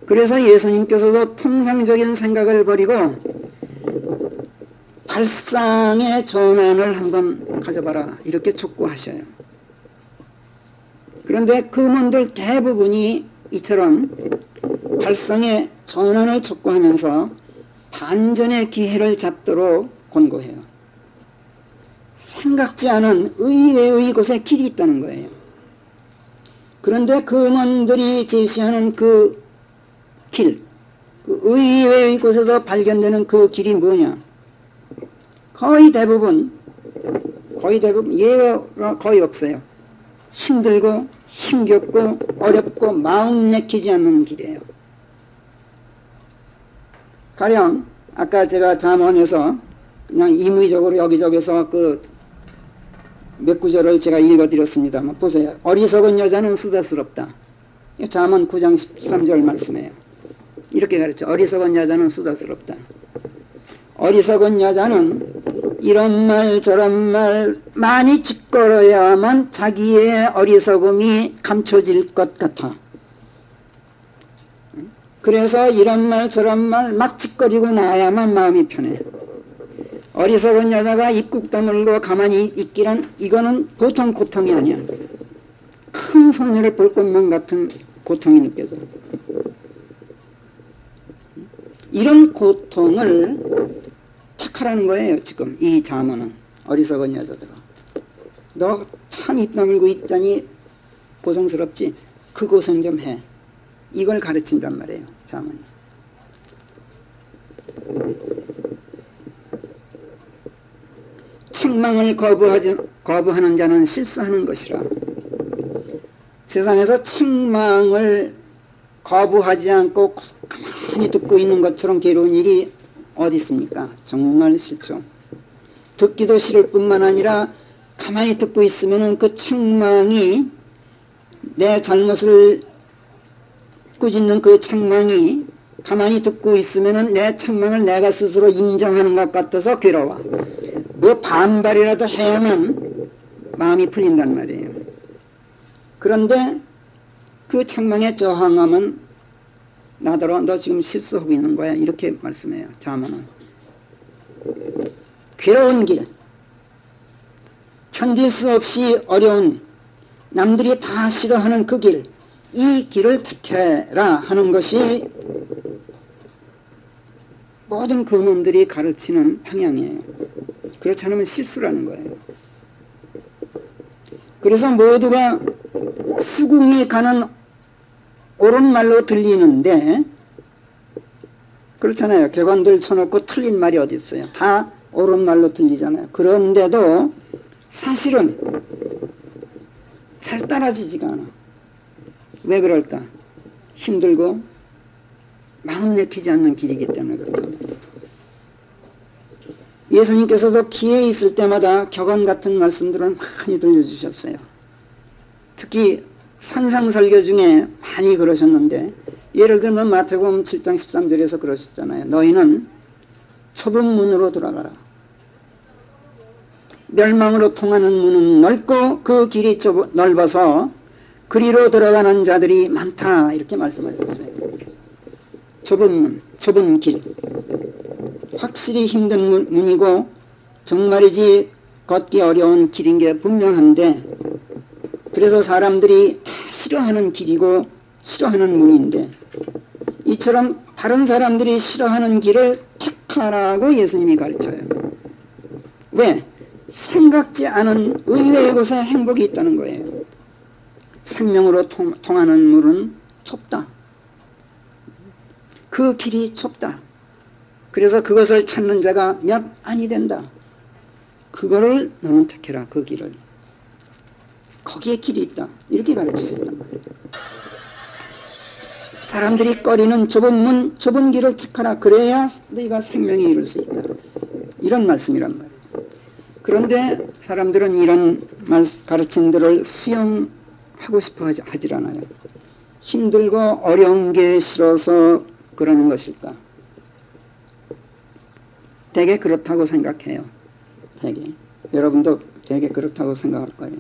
그래서 예수님께서도 통상적인 생각을 버리고 발상의 전환을 한번 가져봐라, 이렇게 촉구하셔요. 그런데 금언들 대부분이 이처럼 발상의 전환을 촉구하면서 반전의 기회를 잡도록 권고해요. 생각지 않은 의외의 곳에 길이 있다는 거예요. 그런데 금언들이 제시하는 그 길, 그 의외의 곳에서 발견되는 그 길이 뭐냐? 거의 대부분 예외가 거의 없어요. 힘들고 힘겹고 어렵고 마음 내키지 않는 길이에요. 가령 아까 제가 잠언에서 그냥 임의적으로 여기저기서 그 몇 구절을 제가 읽어드렸습니다만 보세요. 어리석은 여자는 수다스럽다. 잠언 9장 13절 말씀이에요. 이렇게 가르쳐. 어리석은 여자는 수다스럽다. 어리석은 여자는 이런 말 저런 말 많이 짓거려야만 자기의 어리석음이 감춰질 것 같아. 그래서 이런 말 저런 말 막 짓거리고 나야만 마음이 편해. 어리석은 여자가 입국 다물고 가만히 있기란 이거는 보통 고통이 아니야. 큰 손해를 볼 것만 같은 고통이 느껴져. 이런 고통을 택하라는 거예요. 지금 이 잠언은. 어리석은 여자들아, 너 참 입 다물고 있자니 고생스럽지? 그 고생 좀 해. 이걸 가르친단 말이에요. 잠언이. 책망을 거부하는 자는 실수하는 것이라. 세상에서 책망을 거부하지 않고 가만히 듣고 있는 것처럼 괴로운 일이 어디 있습니까? 정말 싫죠. 듣기도 싫을 뿐만 아니라 가만히 듣고 있으면 그 책망이, 내 잘못을 꾸짖는 그 책망이 가만히 듣고 있으면 내 책망을 내가 스스로 인정하는 것 같아서 괴로워. 뭐 반발이라도 해야만 마음이 풀린단 말이에요. 그런데 그 책망에 저항하면 나더러 너 지금 실수하고 있는 거야, 이렇게 말씀해요. 잠언은. 괴로운 길, 견딜 수 없이 어려운, 남들이 다 싫어하는 그 길, 이 길을 택해라 하는 것이 모든 근원들이 가르치는 방향이에요. 그렇지 않으면 실수라는 거예요. 그래서 모두가 수긍이 가는 옳은 말로 들리는데 그렇잖아요. 격언들 쳐놓고 틀린 말이 어디 있어요. 다 옳은 말로 들리잖아요. 그런데도 사실은 잘 따라지지가 않아. 왜 그럴까? 힘들고 마음 내키지 않는 길이기 때문에 그렇다. 예수님께서도 기회 있을 때마다 격언 같은 말씀들을 많이 들려주셨어요. 특히 산상설교 중에 많이 그러셨는데, 예를 들면 마태복음 7장 13절에서 그러셨잖아요. 너희는 좁은 문으로 들어가라. 멸망으로 통하는 문은 넓고 그 길이 넓어서 그리로 들어가는 자들이 많다. 이렇게 말씀하셨어요. 좁은 문, 좁은 길. 확실히 힘든 문이고 정말이지 걷기 어려운 길인 게 분명한데, 그래서 사람들이 다 싫어하는 길이고 싫어하는 문인데, 이처럼 다른 사람들이 싫어하는 길을 택하라고 예수님이 가르쳐요. 왜? 생각지 않은 의외의 곳에 행복이 있다는 거예요. 생명으로 통하는 물은 좁다. 그 길이 좁다. 그래서 그것을 찾는 자가 몇 안이 된다. 그거를 너는 택해라. 그 길을. 거기에 길이 있다. 이렇게 가르치셨단 말이에요. 사람들이 꺼리는 좁은 문, 좁은 길을 택하라. 그래야 너희가 생명에 이룰 수 있다. 이런 말씀이란 말이에요. 그런데 사람들은 이런 가르침들을 수용하고 싶어 하질 않아요. 힘들고 어려운 게 싫어서 그러는 것일까? 되게 그렇다고 생각해요. 되게. 여러분도 되게 그렇다고 생각할 거예요.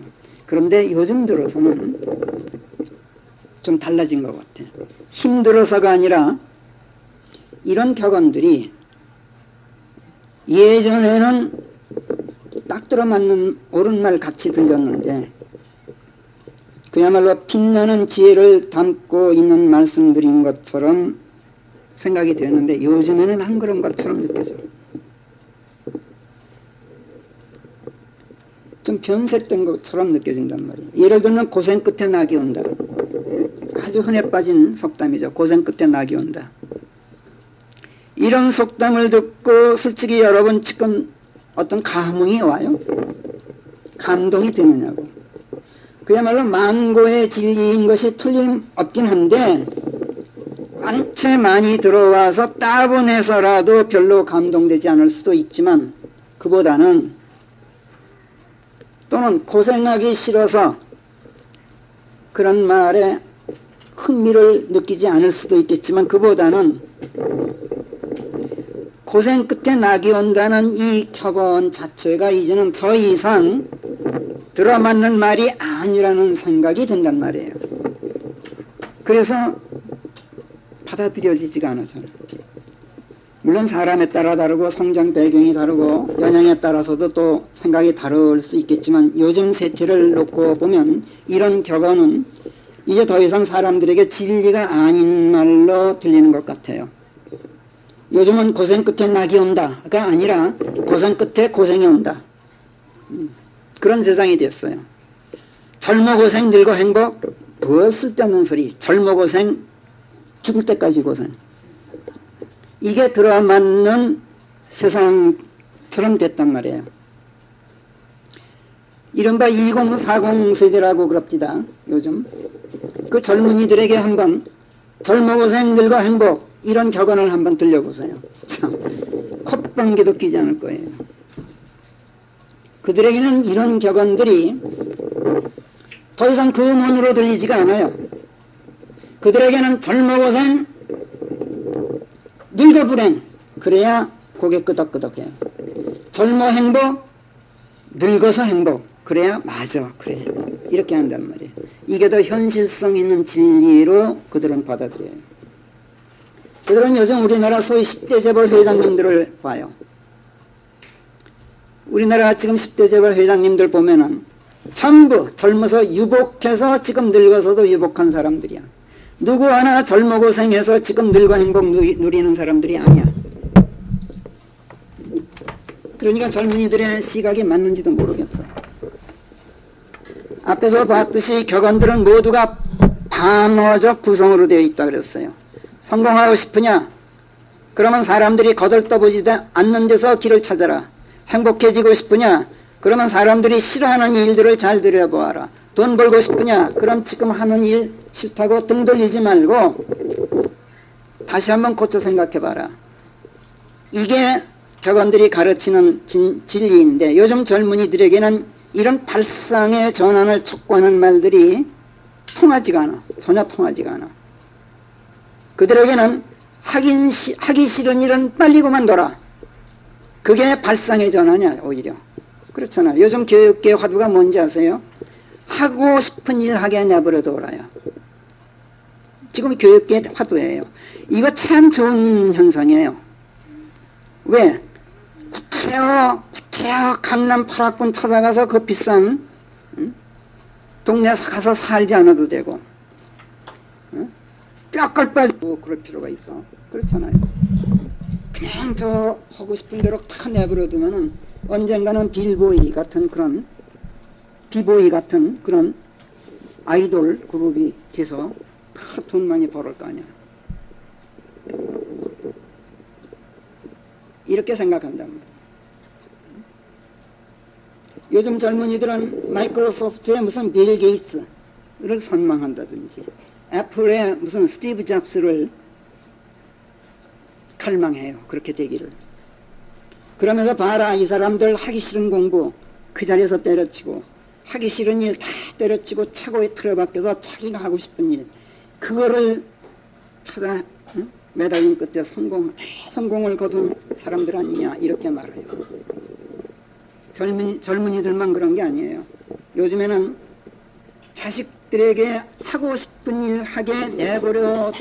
그런데 요즘 들어서는 좀 달라진 것 같아요. 힘들어서가 아니라 이런 격언들이 예전에는 딱 들어맞는 옳은 말 같이 들렸는데 그야말로 빛나는 지혜를 담고 있는 말씀들인 것처럼 생각이 되는데 요즘에는 안 그런 것처럼 느껴져요. 좀 변색된 것처럼 느껴진단 말이에요. 예를 들면 고생 끝에 낙이 온다. 아주 흔해 빠진 속담이죠. 고생 끝에 낙이 온다. 이런 속담을 듣고 솔직히 여러분 지금 어떤 감흥이 와요? 감동이 되느냐고. 그야말로 만고의 진리인 것이 틀림없긴 한데 많게 많이 들어와서 따분해서라도 별로 감동되지 않을 수도 있지만, 그보다는 또는 고생하기 싫어서 그런 말에 흥미를 느끼지 않을 수도 있겠지만, 그보다는 고생 끝에 낙이 온다는 이 격언 자체가 이제는 더 이상 들어맞는 말이 아니라는 생각이 든단 말이에요. 그래서 받아들여지지가 않아서. 물론 사람에 따라 다르고 성장 배경이 다르고 영향에 따라서도 또 생각이 다를 수 있겠지만, 요즘 세태를 놓고 보면 이런 격언은 이제 더 이상 사람들에게 진리가 아닌 말로 들리는 것 같아요. 요즘은 고생 끝에 낙이 온다가 아니라 고생 끝에 고생이 온다. 그런 세상이 됐어요. 젊어 고생 늙어 행복, 뭐 쓸데없는 소리. 젊어 고생 죽을 때까지 고생. 이게 들어맞는 세상처럼 됐단 말이에요. 이른바 2040 세대라고 그럽디다. 요즘 그 젊은이들에게 한번 젊어 고생 늙어 행복 이런 격언을 한번 들려보세요. 참 콧방귀도 끼지 않을 거예요. 그들에게는 이런 격언들이 더 이상 그 문으로 들리지가 않아요. 그들에게는 젊어 고생 늙어 불행, 그래야 고개 끄덕끄덕해요. 젊어 행복, 늙어서 행복, 그래야 맞아, 그래, 이렇게 한단 말이에요. 이게 더 현실성 있는 진리로 그들은 받아들여요. 그들은 요즘 우리나라 소위 10대 재벌 회장님들을 봐요. 우리나라 지금 10대 재벌 회장님들 보면은 전부 젊어서 유복해서 지금 늙어서도 유복한 사람들이야. 누구 하나 젊어 고생해서 지금 늙어 행복 누리는 사람들이 아니야. 그러니까 젊은이들의 시각이 맞는지도 모르겠어. 앞에서 봤듯이 격언들은 모두가 방어적 구성으로 되어 있다 그랬어요. 성공하고 싶으냐? 그러면 사람들이 거들떠보지 않는 데서 길을 찾아라. 행복해지고 싶으냐? 그러면 사람들이 싫어하는 일들을 잘 들여보아라. 돈 벌고 싶으냐? 그럼 지금 하는 일 싫다고 등 돌리지 말고 다시 한번 고쳐 생각해봐라. 이게 격언들이 가르치는 진리인데 요즘 젊은이들에게는 이런 발상의 전환을 촉구하는 말들이 통하지가 않아. 전혀 통하지가 않아. 그들에게는 하기 싫은 일은 빨리 그만둬라. 그게 발상의 전환이야 오히려. 그렇잖아. 요즘 교육계 화두가 뭔지 아세요? 하고 싶은 일 하게 내버려둬라요. 지금 교육계 화두예요. 이거 참 좋은 현상이에요. 왜? 구태여 강남 8학군 찾아가서 그 비싼 동네 가서 살지 않아도 되고 뼈걸 빠지고 그럴 필요가 있어. 그렇잖아요. 그냥 저 하고 싶은 대로 다 내버려두면은 언젠가는 비보이 같은 그런 아이돌 그룹이 돼서 돈 많이 벌을 거 아니야. 이렇게 생각한단 말이야. 요즘 젊은이들은 마이크로소프트의 무슨 빌 게이츠를 선망한다든지 애플의 무슨 스티브 잡스를 갈망해요. 그렇게 되기를. 그러면서 봐라, 이 사람들 하기 싫은 공부 그 자리에서 때려치고 하기 싫은 일 다 때려치고 차고에 틀어박혀서 자기가 하고 싶은 일 그거를 찾아 매달린 끝에 성공을 거둔 사람들 아니냐 이렇게 말해요. 젊은이들만 그런 게 아니에요. 요즘에는 자식들에게 하고 싶은 일 하게 내버려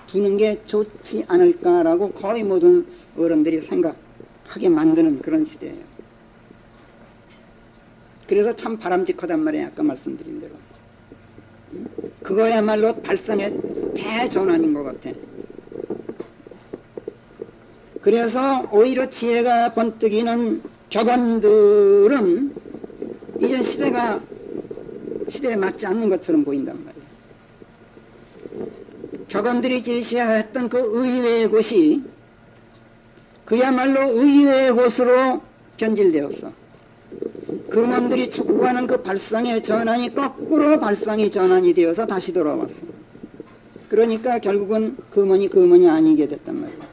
두는 게 좋지 않을까라고 거의 모든 어른들이 생각하게 만드는 그런 시대예요. 그래서 참 바람직하단 말이에요. 아까 말씀드린 대로. 그거야말로 발상의 대전환인 것 같아. 그래서 오히려 지혜가 번뜩이는 격언들은 이전 시대에 맞지 않는 것처럼 보인단 말이에요. 격언들이 제시했던 그 의외의 곳이 그야말로 의외의 곳으로 변질되었어. 금원들이 촉구하는 그 발상의 전환이 거꾸로 발상의 전환이 되어서 다시 돌아왔어. 그러니까 결국은 금원이 아니게 됐단 말이에요.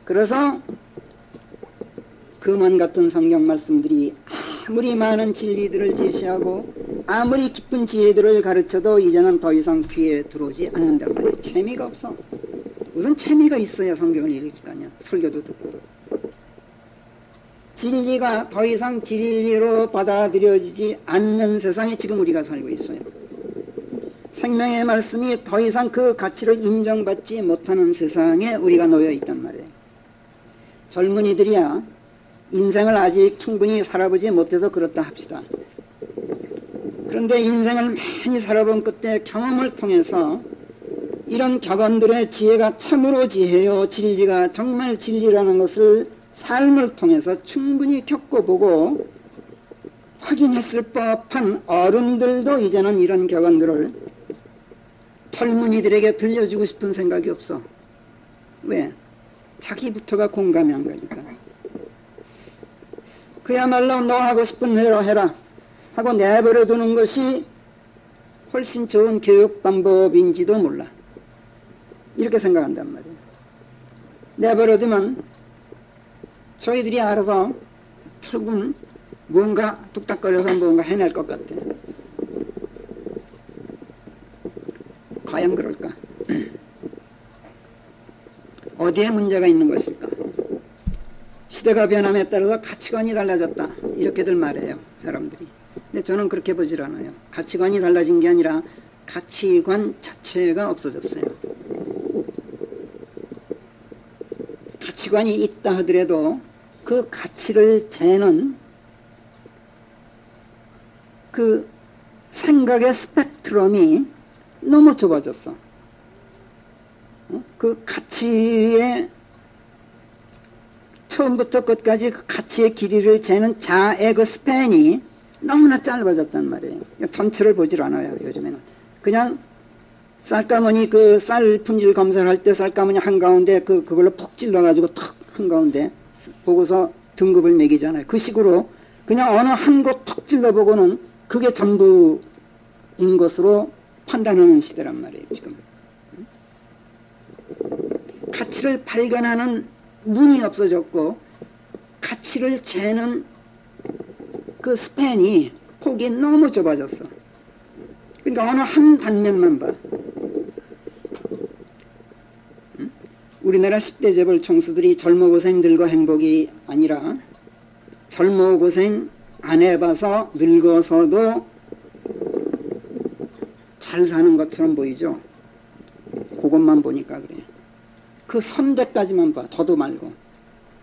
그래서 금원 같은 성경 말씀들이 아무리 많은 진리들을 제시하고 아무리 깊은 지혜들을 가르쳐도 이제는 더 이상 귀에 들어오지 않는단 말이에요. 재미가 없어. 우선 재미가 있어야 성경을 읽을 거 아니야. 설교도 듣고. 진리가 더 이상 진리로 받아들여지지 않는 세상에 지금 우리가 살고 있어요. 생명의 말씀이 더 이상 그 가치를 인정받지 못하는 세상에 우리가 놓여 있단 말이에요. 젊은이들이야 인생을 아직 충분히 살아보지 못해서 그렇다 합시다. 그런데 인생을 많이 살아본 끝에 경험을 통해서 이런 격언들의 지혜가 참으로 지혜요 진리가 정말 진리라는 것을 삶을 통해서 충분히 겪어보고 확인했을 법한 어른들도 이제는 이런 격언들을 젊은이들에게 들려주고 싶은 생각이 없어. 왜? 자기부터가 공감이 안 가니까. 그야말로 너 하고 싶은 대로 해라 하고 내버려 두는 것이 훨씬 좋은 교육 방법인지도 몰라. 이렇게 생각한단 말이에요. 내버려 두면 저희들이 알아서 결국은 뭔가 뚝딱거려서 뭔가 해낼 것 같아. 과연 그럴까? 어디에 문제가 있는 것일까? 시대가 변함에 따라서 가치관이 달라졌다 이렇게들 말해요 사람들이. 근데 저는 그렇게 보질 않아요. 가치관이 달라진 게 아니라 가치관 자체가 없어졌어요. 가치관이 있다 하더라도 그 가치를 재는 그 생각의 스펙트럼이 너무 좁아졌어. 그 가치의 처음부터 끝까지 그 가치의 길이를 재는 자의 그 스팬이 너무나 짧아졌단 말이에요. 전체를 보질 않아요. 요즘에는 그냥 쌀가마니 그 쌀 품질 검사를 할 때 쌀가마니 한가운데 그걸로 푹 찔러가지고 탁 한가운데 보고서 등급을 매기잖아요. 그 식으로 그냥 어느 한 곳 툭 찔러보고는 그게 전부인 것으로 판단하는 시대란 말이에요. 지금 가치를 발견하는 눈이 없어졌고 가치를 재는 그 스팬이 폭이 너무 좁아졌어. 그러니까 어느 한 단면만 봐. 우리나라 10대 재벌 총수들이 젊어고생 늙어 행복이 아니라 젊어고생 안 해봐서 늙어서도 잘 사는 것처럼 보이죠. 그것만 보니까 그래. 그 선대까지만 봐. 더도 말고.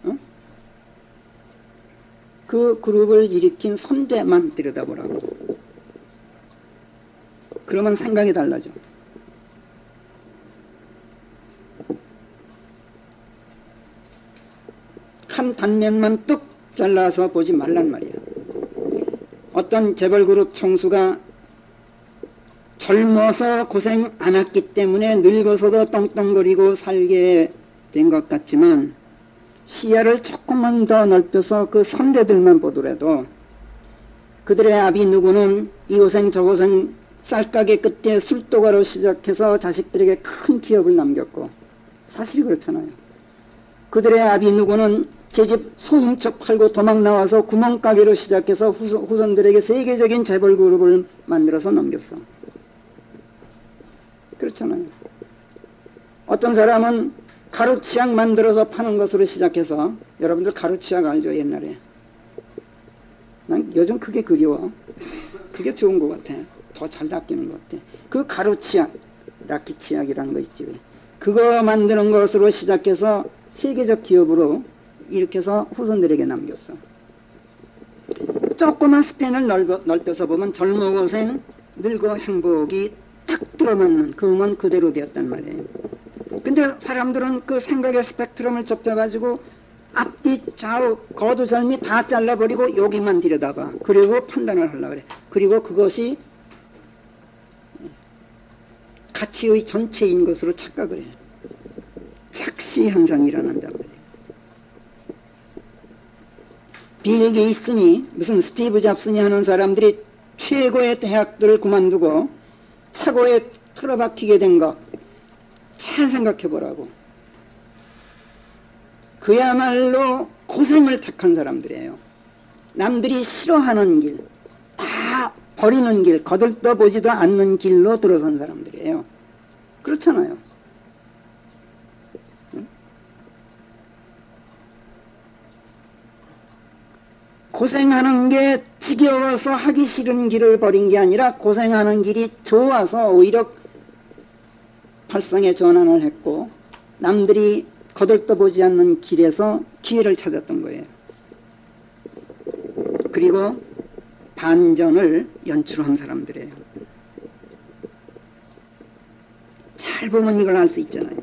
어? 그 그룹을 일으킨 선대만 들여다보라고. 그러면 생각이 달라져. 한 단면만 뚝 잘라서 보지 말란 말이야. 어떤 재벌그룹 총수가 젊어서 고생 안 했기 때문에 늙어서도 떵떵거리고 살게 된 것 같지만 시야를 조금만 더 넓혀서 그 선대들만 보더라도 그들의 아비 누구는 이 고생 저 고생 쌀가게 끝에 술도가로 시작해서 자식들에게 큰 기업을 남겼고 사실이 그렇잖아요. 그들의 아비 누구는 제 집 소 훔쳐 팔고 도망 나와서 구멍가게로 시작해서 후손들에게 세계적인 재벌그룹을 만들어서 넘겼어. 그렇잖아요. 어떤 사람은 가루치약 만들어서 파는 것으로 시작해서 여러분들 가루치약 알죠? 옛날에. 난 요즘 그게 그리워. 그게 좋은 것 같아. 더 잘 닦이는 것 같아. 그 가루치약, 라키치약이라는 거 있지. 그거 만드는 것으로 시작해서 세계적 기업으로 이렇게 해서 후손들에게 남겼어. 조그만 스팬을 넓혀서 보면 젊어고생 늙어 행복이 딱 들어맞는 그 음은 그대로 되었단 말이에요. 근데 사람들은 그 생각의 스펙트럼을 좁혀가지고 앞뒤 좌우 거두절미 다 잘라버리고 여기만 들여다봐. 그리고 판단을 하려고 그래. 그리고 그것이 가치의 전체인 것으로 착각을 해. 착시 현상이 일어난단 말이에요. 빌 게이츠니 무슨 스티브 잡스니 하는 사람들이 최고의 대학들을 그만두고 차고에 틀어박히게 된 것 잘 생각해 보라고. 그야말로 고생을 택한 사람들이에요. 남들이 싫어하는 길, 다 버리는 길, 거들떠보지도 않는 길로 들어선 사람들이에요. 그렇잖아요. 고생하는 게 지겨워서 하기 싫은 길을 버린 게 아니라 고생하는 길이 좋아서 오히려 발상의 전환을 했고 남들이 거들떠보지 않는 길에서 기회를 찾았던 거예요. 그리고 반전을 연출한 사람들이에요. 잘 보면 이걸 알 수 있잖아요.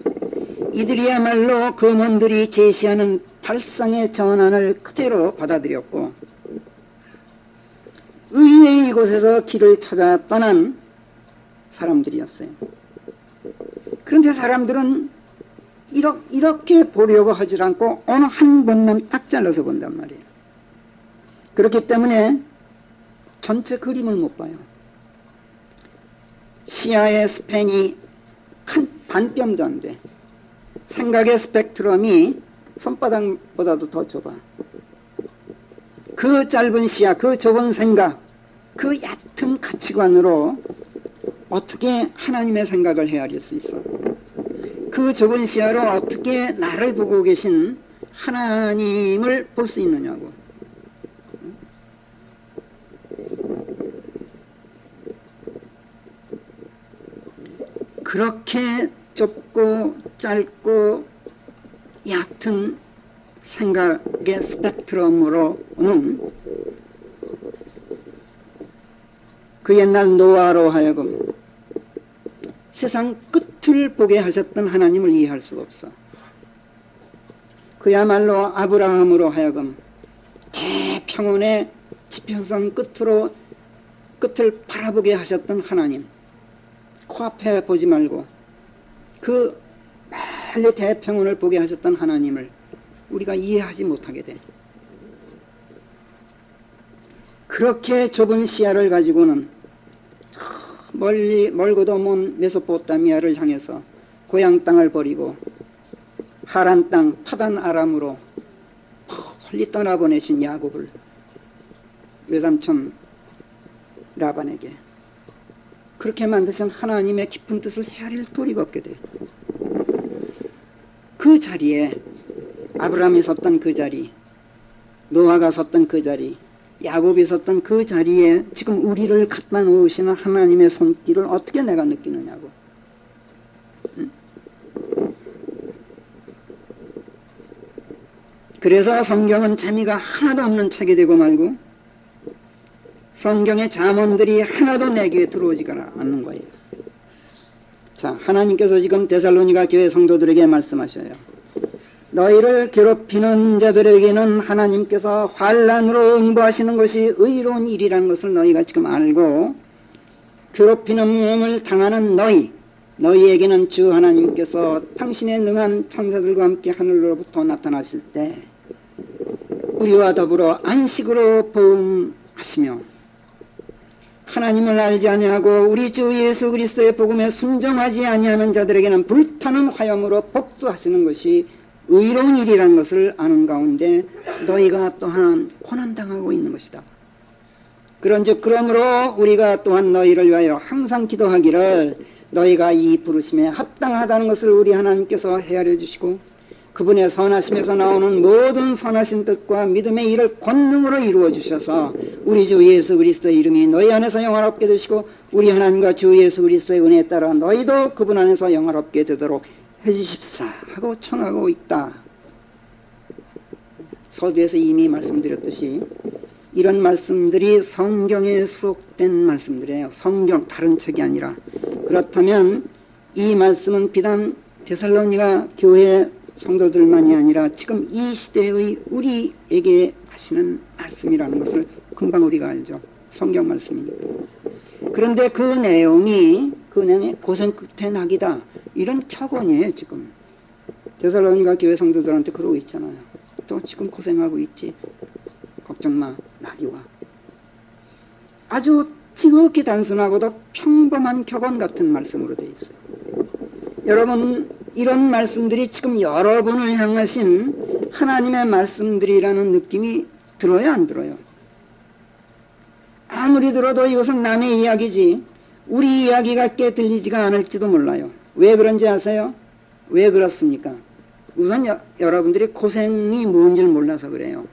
이들이야말로 금원들이 제시하는 발상의 전환을 그대로 받아들였고 의외의 이곳에서 길을 찾아 떠난 사람들이었어요. 그런데 사람들은 이렇게 보려고 하지 않고 어느 한 번만 딱 잘라서 본단 말이에요. 그렇기 때문에 전체 그림을 못 봐요. 시야의 스팬이 한 반뼘도 안 돼. 생각의 스펙트럼이 손바닥보다도 더 좁아. 그 짧은 시야, 그 좁은 생각, 그 얕은 가치관으로 어떻게 하나님의 생각을 헤아릴 수 있어? 그 좁은 시야로 어떻게 나를 보고 계신 하나님을 볼 수 있느냐고. 그렇게 좁고 짧고 얕은 생각의 스펙트럼으로는 그 옛날 노아로 하여금 세상 끝을 보게 하셨던 하나님을 이해할 수가 없어. 그야말로 아브라함으로 하여금 대평원의 지평선 끝을 바라보게 하셨던 하나님, 코앞에 보지 말고 그 멀리 대평원을 보게 하셨던 하나님을 우리가 이해하지 못하게 돼. 그렇게 좁은 시야를 가지고는 저 멀고도 먼 메소포타미아를 향해서 고향 땅을 버리고 하란 땅 파단 아람으로 멀리 떠나보내신 야곱을 외삼촌 라반에게 그렇게 만드신 하나님의 깊은 뜻을 헤아릴 도리가 없게 돼요. 그 자리에 아브라함이 섰던 그 자리, 노아가 섰던 그 자리, 야곱이 섰던 그 자리에 지금 우리를 갖다 놓으시는 하나님의 손길을 어떻게 내가 느끼느냐고. 그래서 성경은 재미가 하나도 없는 책이 되고 말고 성경의 잠언들이 하나도 내 귀에 들어오지가 않는 거예요. 자, 하나님께서 지금 데살로니가 교회 성도들에게 말씀하셔요. 너희를 괴롭히는 자들에게는 하나님께서 환난으로 응보하시는 것이 의로운 일이라는 것을 너희가 지금 알고, 괴롭힘을 당하는 너희에게는 주 하나님께서 당신의 능한 천사들과 함께 하늘로부터 나타나실 때 우리와 더불어 안식으로 보응하시며 하나님을 알지 아니하고 우리 주 예수 그리스도의 복음에 순종하지 아니하는 자들에게는 불타는 화염으로 복수하시는 것이 의로운 일이라는 것을 아는 가운데 너희가 또한 고난당하고 있는 것이다. 그런즉 그러므로 우리가 또한 너희를 위하여 항상 기도하기를 너희가 이 부르심에 합당하다는 것을 우리 하나님께서 헤아려 주시고 그분의 선하심에서 나오는 모든 선하신 뜻과 믿음의 일을 권능으로 이루어 주셔서 우리 주 예수 그리스도의 이름이 너희 안에서 영화롭게 되시고 우리 하나님과 주 예수 그리스도의 은혜에 따라 너희도 그분 안에서 영화롭게 되도록 해주십사 하고 청하고 있다. 서두에서 이미 말씀드렸듯이 이런 말씀들이 성경에 수록된 말씀들이에요. 성경, 다른 책이 아니라. 그렇다면 이 말씀은 비단 데살로니가 교회 성도들만이 아니라 지금 이 시대의 우리에게 하시는 말씀이라는 것을 금방 우리가 알죠. 성경 말씀입니다. 그런데 그 내용이 고생 끝에 낙이다, 이런 격언이에요. 지금 데살로니가 교회 성도들한테 그러고 있잖아요. 또 지금 고생하고 있지, 걱정마, 낙이 와. 아주 지극히 단순하고도 평범한 격언 같은 말씀으로 되어 있어요. 여러분, 이런 말씀들이 지금 여러분을 향하신 하나님의 말씀들이라는 느낌이 들어요, 안 들어요? 아무리 들어도 이것은 남의 이야기지 우리 이야기 같게 들리지가 않을지도 몰라요. 왜 그런지 아세요? 왜 그렇습니까? 우선 여러분들이 고생이 뭔지를 몰라서 그래요.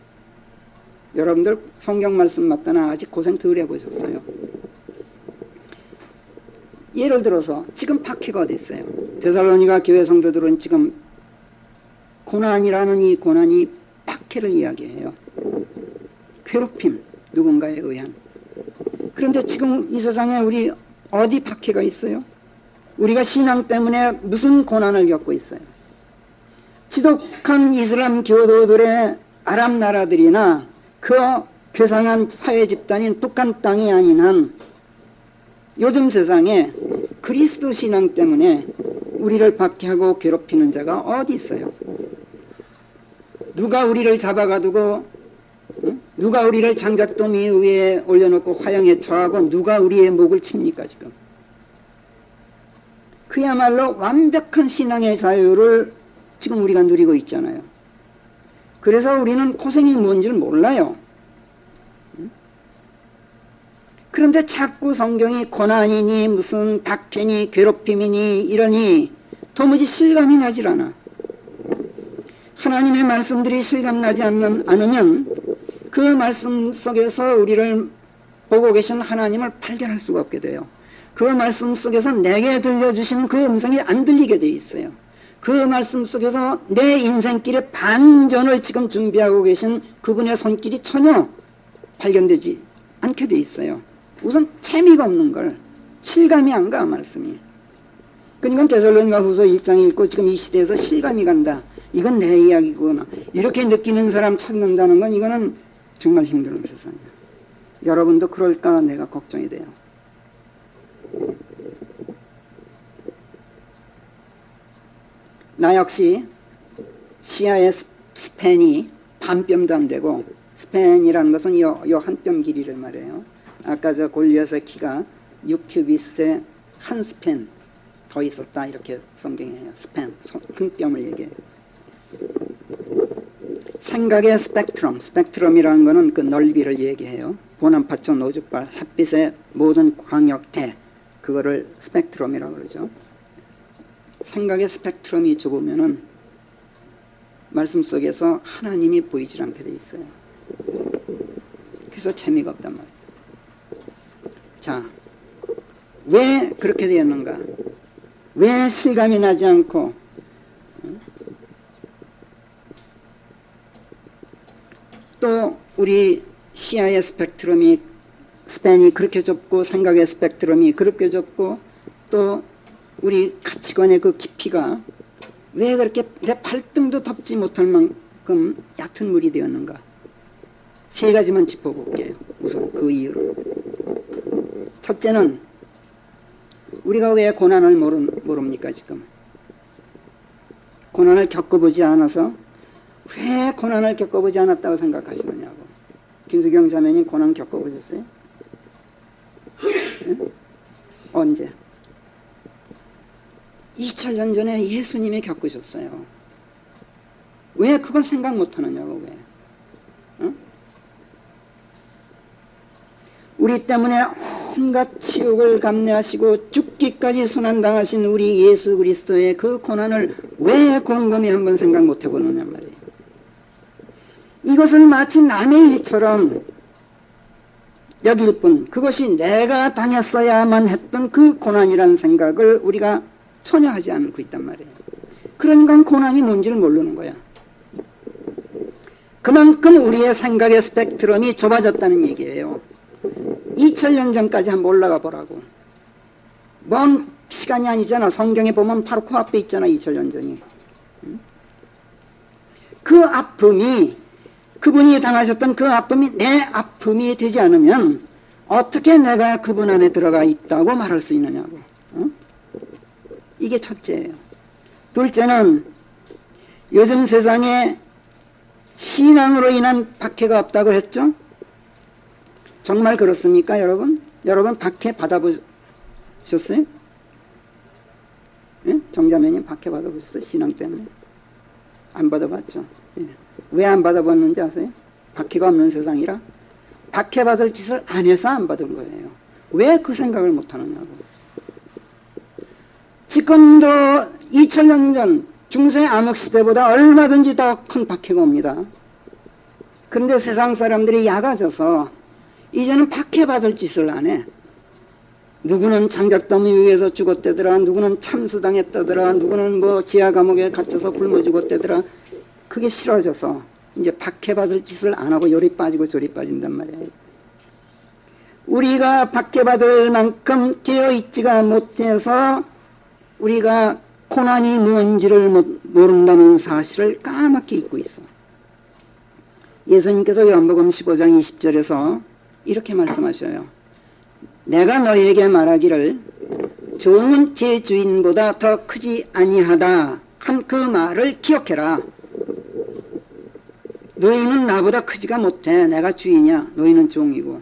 여러분들 성경 말씀 맞다나 아직 고생 덜 해보셨어요. 예를 들어서 지금 박해가 어디 있어요? 데살로니가 교회 성도들은 지금 고난이라는 이 고난이 박해를 이야기해요. 괴롭힘, 누군가에 의한. 그런데 지금 이 세상에 우리 어디 박해가 있어요? 우리가 신앙 때문에 무슨 고난을 겪고 있어요? 지독한 이슬람 교도들의 아랍 나라들이나 그 괴상한 사회 집단인 북한 땅이 아닌 한 요즘 세상에 그리스도 신앙 때문에 우리를 박해하고 괴롭히는 자가 어디 있어요? 누가 우리를 잡아가두고, 누가 우리를 장작더미 위에 올려놓고 화형에 처하고 누가 우리의 목을 칩니까 지금? 그야말로 완벽한 신앙의 자유를 지금 우리가 누리고 있잖아요. 그래서 우리는 고생이 뭔지를 몰라요. 그런데 자꾸 성경이 고난이니 무슨 박해니 괴롭힘이니 이러니 도무지 실감이 나질 않아. 하나님의 말씀들이 실감나지 않으면 그 말씀 속에서 우리를 보고 계신 하나님을 발견할 수가 없게 돼요. 그 말씀 속에서 내게 들려주시는 그 음성이 안 들리게 돼 있어요. 그 말씀 속에서 내 인생길의 반전을 지금 준비하고 계신 그분의 손길이 전혀 발견되지 않게 돼 있어요. 우선 재미가 없는 걸, 실감이 안 가, 말씀이. 그러니까 데살로니가 후서 1장 읽고 지금 이 시대에서 실감이 간다, 이건 내 이야기구나, 이렇게 느끼는 사람 찾는다는 건 이거는 정말 힘든 세상이야. 여러분도 그럴까 내가 걱정이 돼요. 나 역시 시야의 스팬이 반뼘도 안 되고, 스팬이라는 것은 요 한 뼘 길이를 말해요. 아까 저 골리앗의 키가 6큐빗에 한 스팬 더 있었다 이렇게 성경에 해요. 스팬, 큰 뼘을 얘기해요. 생각의 스펙트럼이라는 것은 그 넓이를 얘기해요. 보남파천 오죽발 햇빛의 모든 광역대, 그거를 스펙트럼이라고 그러죠. 생각의 스펙트럼이 좁으면은 말씀 속에서 하나님이 보이질 않게 돼 있어요. 그래서 재미가 없단 말이에요. 자, 왜 그렇게 되었는가? 왜 실감이 나지 않고 또 우리 시야의 스팬이 그렇게 좁고 생각의 스펙트럼이 그렇게 좁고 또 우리 가치관의 그 깊이가 왜 그렇게 내 발등도 덮지 못할 만큼 얕은 물이 되었는가? 세 가지만 짚어볼게요. 우선 그 이유를. 첫째는 우리가 왜 고난을 모릅니까 지금? 고난을 겪어보지 않아서 왜 고난을 겪어보지 않았다고 생각하시느냐고. 김수경 자매님 고난 겪어보셨어요? 네? 언제? 2000년 전에 예수님이 겪으셨어요. 왜 그걸 생각 못하느냐고. 왜? 어? 우리 때문에 온갖 치욕을 감내하시고 죽기까지 순환당하신 우리 예수 그리스도의 그 고난을 왜 곰곰이 한번 생각 못해보느냐 말이에요. 이것을 마치 남의 일처럼 여길 뿐, 그것이 내가 당했어야만 했던 그 고난이라는 생각을 우리가 전혀 하지 않고 있단 말이에요. 그러니까 고난이 뭔지를 모르는 거야. 그만큼 우리의 생각의 스펙트럼이 좁아졌다는 얘기예요. 2000년 전까지 한번 올라가 보라고. 먼 시간이 아니잖아. 성경에 보면 바로 코앞에 있잖아. 2000년 전이. 그 아픔이, 그분이 당하셨던 그 아픔이 내 아픔이 되지 않으면 어떻게 내가 그분 안에 들어가 있다고 말할 수 있느냐고. 이게 첫째예요. 둘째는 요즘 세상에 신앙으로 인한 박해가 없다고 했죠? 정말 그렇습니까, 여러분? 여러분 박해 받아보셨어요? 예? 정자매님 박해 받아보셨어요? 신앙 때문에? 안 받아봤죠? 예. 왜 안 받아봤는지 아세요? 박해가 없는 세상이라 박해 받을 짓을 안 해서 안 받은 거예요. 왜 그 생각을 못 하느냐고. 지금도 2000년 전 중세 암흑시대보다 얼마든지 더 큰 박해가 옵니다. 그런데 세상 사람들이 약아져서 이제는 박해받을 짓을 안 해. 누구는 장작더미 위에서 죽었대더라, 누구는 참수당했다더라, 누구는 뭐 지하 감옥에 갇혀서 굶어 죽었대더라. 그게 싫어져서 이제 박해받을 짓을 안 하고 요리 빠지고 저리 빠진단 말이에요. 우리가 박해받을 만큼 되어있지가 못해서 우리가 고난이 뭔지를 모른다는 사실을 까맣게 잊고 있어. 예수님께서 요한복음 15장 20절에서 이렇게 말씀하셔요. 내가 너희에게 말하기를 종은 제 주인보다 더 크지 아니하다 한 그 말을 기억해라. 너희는 나보다 크지가 못해. 내가 주인이야. 너희는 종이고.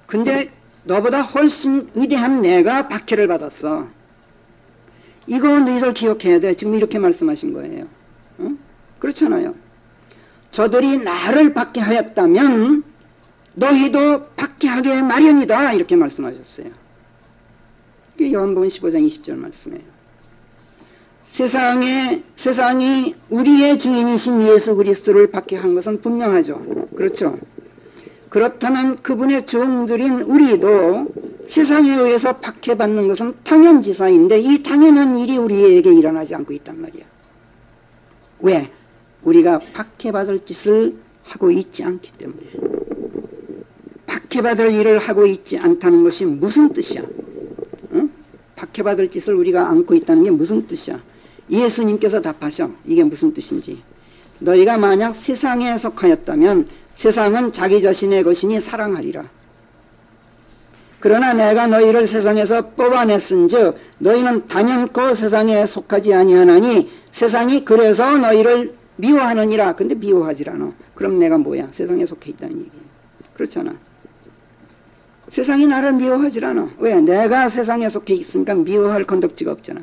근데 너보다 훨씬 위대한 내가 박해를 받았어. 이거 너희들 기억해야 돼. 지금 이렇게 말씀하신 거예요. 그렇잖아요. 저들이 나를 박해하였다면 너희도 박해하게 마련이다. 이렇게 말씀하셨어요. 이게 요한복음 15장 20절 말씀이에요. 세상이 우리의 주인이신 예수 그리스도를 박해한 것은 분명하죠. 그렇죠. 그렇다면 그분의 종들인 우리도 세상에 의해서 박해받는 것은 당연지사인데 이 당연한 일이 우리에게 일어나지 않고 있단 말이야. 왜? 우리가 박해받을 짓을 하고 있지 않기 때문에. 박해받을 일을 하고 있지 않다는 것이 무슨 뜻이야? 응? 박해받을 짓을 우리가 안고 있다는 게 무슨 뜻이야? 예수님께서 답하셔. 이게 무슨 뜻인지. 너희가 만약 세상에 속하였다면 세상은 자기 자신의 것이니 사랑하리라. 그러나 내가 너희를 세상에서 뽑아냈은즉 너희는 단연코 세상에 속하지 아니하나니 세상이 그래서 너희를 미워하느니라. 근데 미워하질 않아. 그럼 내가 뭐야? 세상에 속해 있다는 얘기예요. 그렇잖아. 세상이 나를 미워하질 않아. 왜? 내가 세상에 속해 있으니까 미워할 건덕지가 없잖아.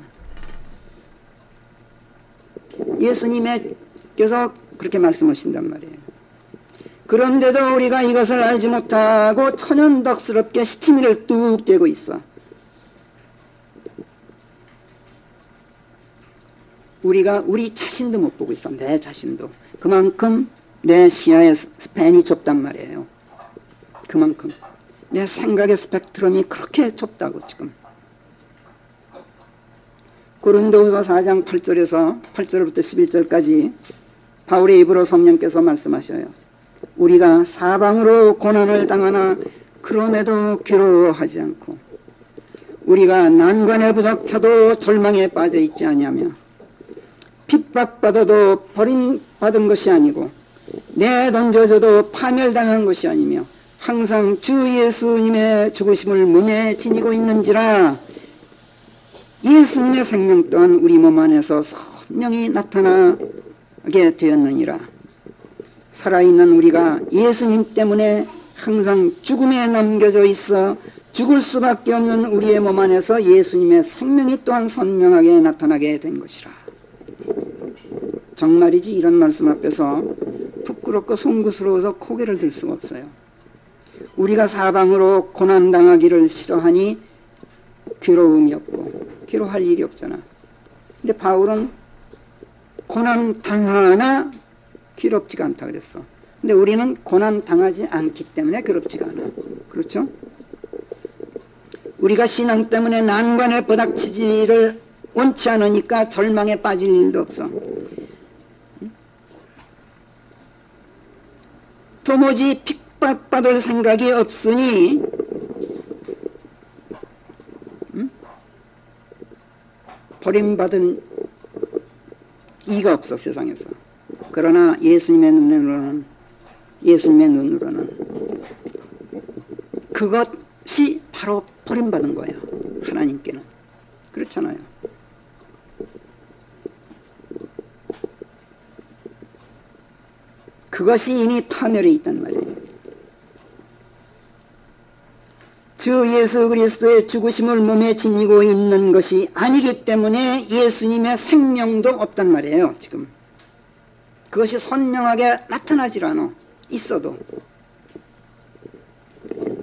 예수님께서 그렇게 말씀하신단 말이에요. 그런데도 우리가 이것을 알지 못하고 천연덕스럽게 시치미를 뚝 떼고 있어. 우리가 우리 자신도 못 보고 있어. 내 자신도. 그만큼 내 시야의 스팬이 좁단 말이에요. 그만큼. 내 생각의 스펙트럼이 그렇게 좁다고 지금. 고린도후서 4장 8절부터 11절까지 바울의 입으로 성령께서 말씀하셔요. 우리가 사방으로 고난을 당하나 그럼에도 괴로워하지 않고 우리가 난관에 부닥쳐도 절망에 빠져 있지 아니하며 핍박받아도 버림받은 것이 아니고 내던져져도 파멸당한 것이 아니며 항상 주 예수님의 죽으심을 몸에 지니고 있는지라. 예수님의 생명 또한 우리 몸 안에서 선명히 나타나게 되었느니라. 살아있는 우리가 예수님 때문에 항상 죽음에 남겨져 있어 죽을 수밖에 없는 우리의 몸 안에서 예수님의 생명이 또한 선명하게 나타나게 된 것이라. 정말이지 이런 말씀 앞에서 부끄럽고 송구스러워서 고개를 들 수가 없어요. 우리가 사방으로 고난당하기를 싫어하니 괴로움이 없고 괴로워할 일이 없잖아. 근데 바울은 고난당하나 괴롭지가 않다 그랬어. 근데 우리는 고난당하지 않기 때문에 괴롭지가 않아. 그렇죠? 우리가 신앙 때문에 난관에 부닥치지를 원치 않으니까 절망에 빠질 일도 없어. 도무지 핍박받을 생각이 없으니 버림받은 이가 없어 세상에서. 그러나 예수님의 눈으로는 그것이 바로 버림받은 거예요. 하나님께는. 그렇잖아요. 그것이 이미 파멸해 있단 말이에요. 주 예수 그리스도의 죽으심을 몸에 지니고 있는 것이 아니기 때문에 예수님의 생명도 없단 말이에요. 지금 그것이 선명하게 나타나질 않아. 있어도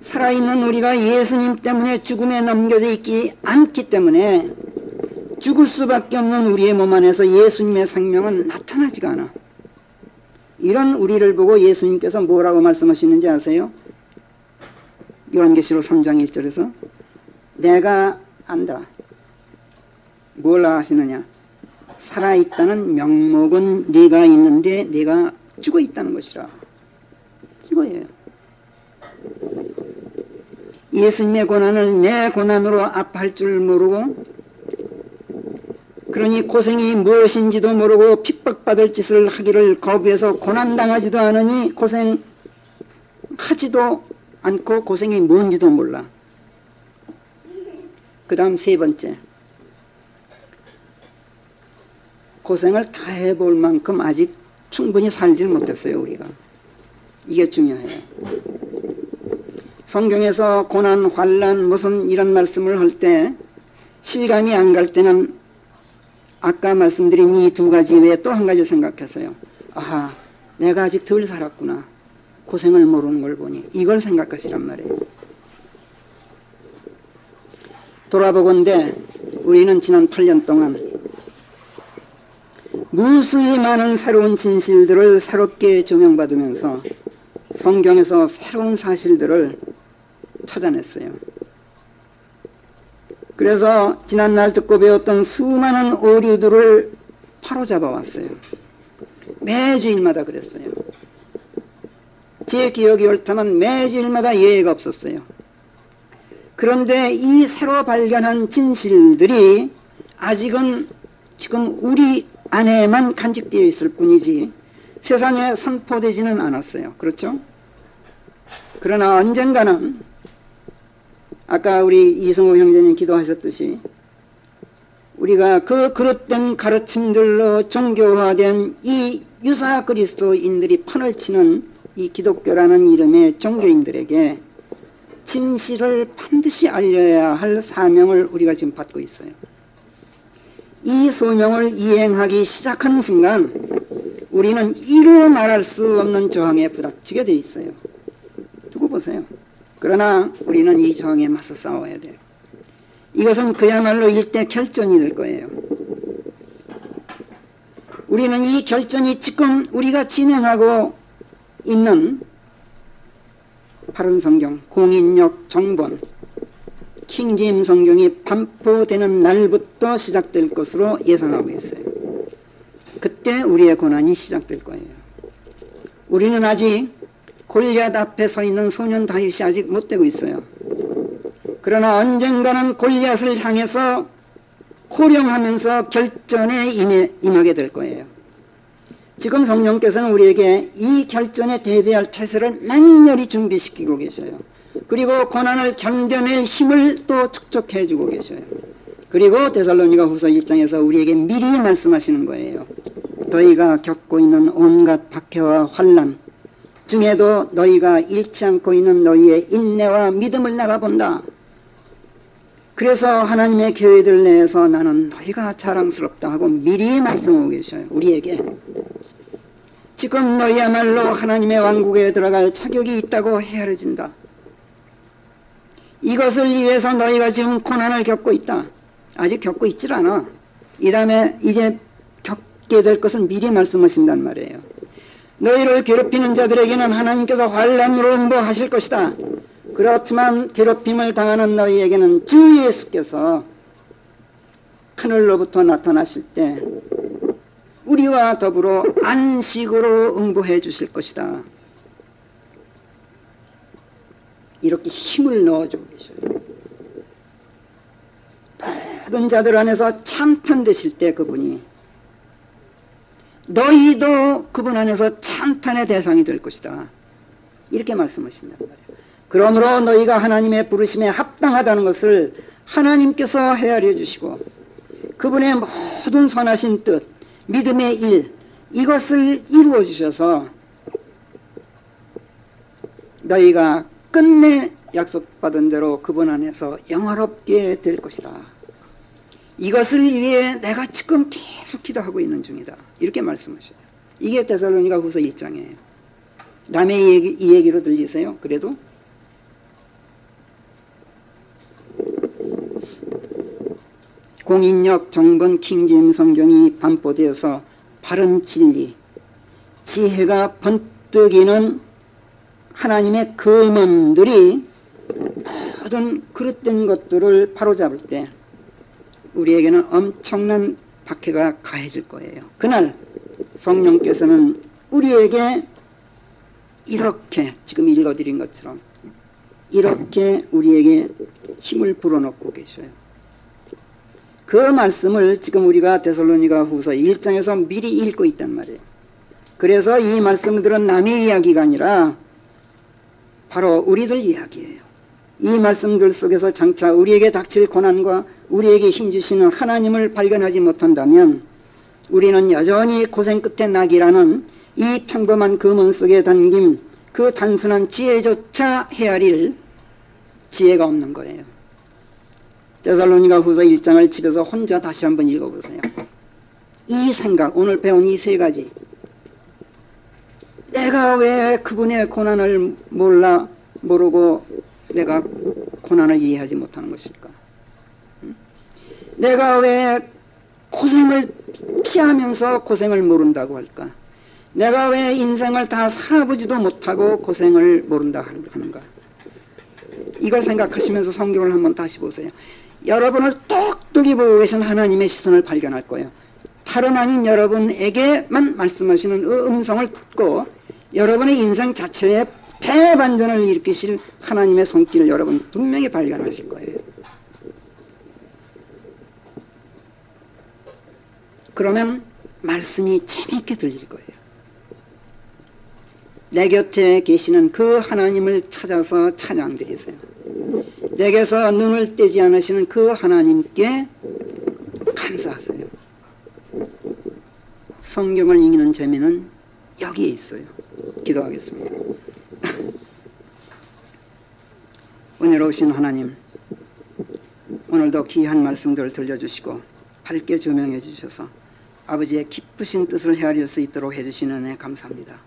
살아있는 우리가 예수님 때문에 죽음에 남겨져 있지 않기 때문에 죽을 수밖에 없는 우리의 몸 안에서 예수님의 생명은 나타나지가 않아. 이런 우리를 보고 예수님께서 뭐라고 말씀하시는지 아세요? 요한계시록 3장 1절에서 내가 안다. 뭘 하시느냐? 살아있다는 명목은 네가 있는데 네가 죽어 있다는 것이라. 이거예요. 예수님의 고난을 내 고난으로 압할 줄 모르고, 그러니 고생이 무엇인지도 모르고 핍박받을 짓을 하기를 거부해서 고난당하지도 않으니 고생하지도 않고 고생이 뭔지도 몰라. 그 다음 세 번째, 고생을 다 해볼 만큼 아직 충분히 살질 못했어요. 우리가. 이게 중요해요. 성경에서 고난, 환난 무슨 이런 말씀을 할 때 실감이 안 갈 때는 아까 말씀드린 이 두 가지 외에 또 한 가지 생각했어요. 아하, 내가 아직 덜 살았구나. 고생을 모르는 걸 보니. 이걸 생각하시란 말이에요. 돌아보건대 우리는 지난 8년 동안 무수히 많은 새로운 진실들을 새롭게 조명받으면서 성경에서 새로운 사실들을 찾아냈어요. 그래서 지난날 듣고 배웠던 수많은 오류들을 바로잡아 왔어요. 매주일마다 그랬어요. 제 기억이 옳다면 매주일마다 예외가 없었어요. 그런데 이 새로 발견한 진실들이 아직은 지금 우리 안에만 간직되어 있을 뿐이지 세상에 선포되지는 않았어요. 그렇죠? 그러나 언젠가는 아까 우리 이승우 형제님 기도하셨듯이 우리가 그 그릇된 가르침들로 종교화된 이 유사 그리스도인들이 판을 치는 이 기독교라는 이름의 종교인들에게 진실을 반드시 알려야 할 사명을 우리가 지금 받고 있어요. 이 소명을 이행하기 시작하는 순간 우리는 이루 말할 수 없는 저항에 부닥치게 돼 있어요. 두고 보세요. 그러나 우리는 이 저항에 맞서 싸워야 돼요. 이것은 그야말로 일대 결전이 될 거예요. 우리는 이 결전이 지금 우리가 진행하고 있는 바른 성경, 공인력 정본, 킹제임 성경이 반포되는 날부터 시작될 것으로 예상하고 있어요. 그때 우리의 고난이 시작될 거예요. 우리는 아직 골리앗 앞에 서 있는 소년 다윗이 아직 못 되고 있어요. 그러나 언젠가는 골리앗을 향해서 호령하면서 결전에 임하게 될 거예요. 지금 성령께서는 우리에게 이 결전에 대비할 태세를 맹렬히 준비시키고 계셔요. 그리고 고난을 견뎌낼 힘을 또 축적해 주고 계셔요. 그리고 데살로니가 후서 1장에서 우리에게 미리 말씀하시는 거예요. 너희가 겪고 있는 온갖 박해와 환난 중에도 너희가 잃지 않고 있는 너희의 인내와 믿음을 내가 본다. 그래서 하나님의 교회들 내에서 나는 너희가 자랑스럽다 하고 미리 말씀하고 계셔요. 우리에게. 지금 너희야말로 하나님의 왕국에 들어갈 자격이 있다고 헤아려진다. 이것을 위해서 너희가 지금 고난을 겪고 있다. 아직 겪고 있질 않아. 이 다음에 이제 겪게 될 것은 미리 말씀하신단 말이에요. 너희를 괴롭히는 자들에게는 하나님께서 환난으로 응보하실 것이다. 그렇지만 괴롭힘을 당하는 너희에게는 주 예수께서 하늘로부터 나타나실 때 우리와 더불어 안식으로 응보해 주실 것이다. 이렇게 힘을 넣어주고 계셔요. 모든 자들 안에서 찬탄되실 때 그분이 너희도 그분 안에서 찬탄의 대상이 될 것이다. 이렇게 말씀하신단 말이에요. 그러므로 너희가 하나님의 부르심에 합당하다는 것을 하나님께서 헤아려 주시고 그분의 모든 선하신 뜻, 믿음의 일, 이것을 이루어 주셔서 너희가 끝내 약속받은 대로 그분 안에서 영화롭게 될 것이다. 이것을 위해 내가 지금 계속 기도하고 있는 중이다. 이렇게 말씀하셔요. 이게 데살로니가 후서 1장이에요. 남의 이 얘기로 들리세요? 그래도? 공인력 정본 킹제임 성경이 반포되어서 바른 진리, 지혜가 번뜩이는 하나님의 금음들이 모든 그릇된 것들을 바로잡을 때 우리에게는 엄청난 박해가 가해질 거예요. 그날 성령께서는 우리에게 이렇게 지금 읽어드린 것처럼 이렇게 우리에게 힘을 불어넣고 계셔요. 그 말씀을 지금 우리가 데살로니가 후서 1장에서 미리 읽고 있단 말이에요. 그래서 이 말씀들은 남의 이야기가 아니라 바로 우리들 이야기예요. 이 말씀들 속에서 장차 우리에게 닥칠 고난과 우리에게 힘주시는 하나님을 발견하지 못한다면 우리는 여전히 고생 끝에 낙이라는 이 평범한 금은 속에 담긴 그 단순한 지혜조차 헤아릴 지혜가 없는 거예요. 데살로니가 후서 1장을 집에서 혼자 다시 한번 읽어보세요. 이 생각, 오늘 배운 이 세 가지, 내가 왜 그분의 고난을 모르고 내가 고난을 이해하지 못하는 것일까? 내가 왜 고생을 피하면서 고생을 모른다고 할까? 내가 왜 인생을 다 살아보지도 못하고 고생을 모른다 하는가? 이걸 생각하시면서 성경을 한번 다시 보세요. 여러분을 똑똑히 보고 계신 하나님의 시선을 발견할 거예요. 다름 아닌 여러분에게만 말씀하시는 그 음성을 듣고 여러분의 인생 자체에 대반전을 일으키실 하나님의 손길을 여러분 분명히 발견하실 거예요. 그러면 말씀이 재미있게 들릴 거예요. 내 곁에 계시는 그 하나님을 찾아서 찬양드리세요. 내게서 눈을 떼지 않으시는 그 하나님께 감사하세요. 성경을 읽는 재미는 여기에 있어요. 기도하겠습니다. 은혜로우신 하나님, 오늘도 귀한 말씀들을 들려주시고 밝게 조명해 주셔서 아버지의 기쁘신 뜻을 헤아릴 수 있도록 해주시는 은혜 감사합니다.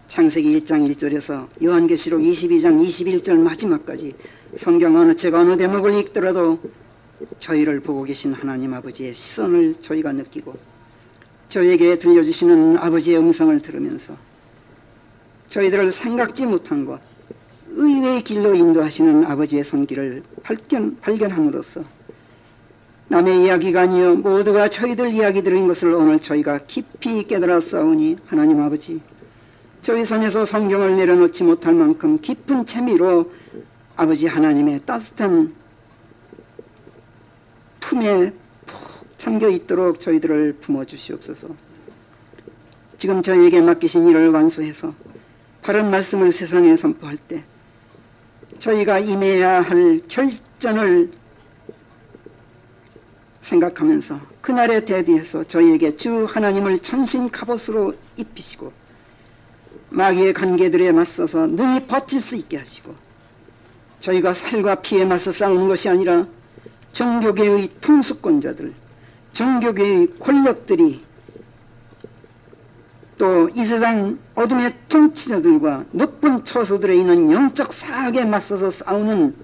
창세기 1장 1절에서 요한계시록 22장 21절 마지막까지 성경 어느 책 어느 대목을 읽더라도 저희를 보고 계신 하나님 아버지의 시선을 저희가 느끼고 저희에게 들려주시는 아버지의 음성을 들으면서 저희들을 생각지 못한 것, 의외의 길로 인도하시는 아버지의 손길을 발견함으로써 남의 이야기가 아니요 모두가 저희들 이야기 들은 것을 오늘 저희가 깊이 깨달았사오니 하나님 아버지, 저희 손에서 성경을 내려놓지 못할 만큼 깊은 재미로 아버지 하나님의 따뜻한 품에 푹 잠겨 있도록 저희들을 품어주시옵소서. 지금 저희에게 맡기신 일을 완수해서 바른 말씀을 세상에 선포할 때 저희가 임해야 할 결전을 생각하면서 그날에 대비해서 저희에게 주 하나님을 전신 갑옷으로 입히시고 마귀의 관계들에 맞서서 능히 버틸 수 있게 하시고 저희가 살과 피에 맞서 싸우는 것이 아니라 종교계의 통수권자들, 종교계의 권력들이 또 이 세상 어둠의 통치자들과 높은 처소들에 있는 영적 사악에 맞서서 싸우는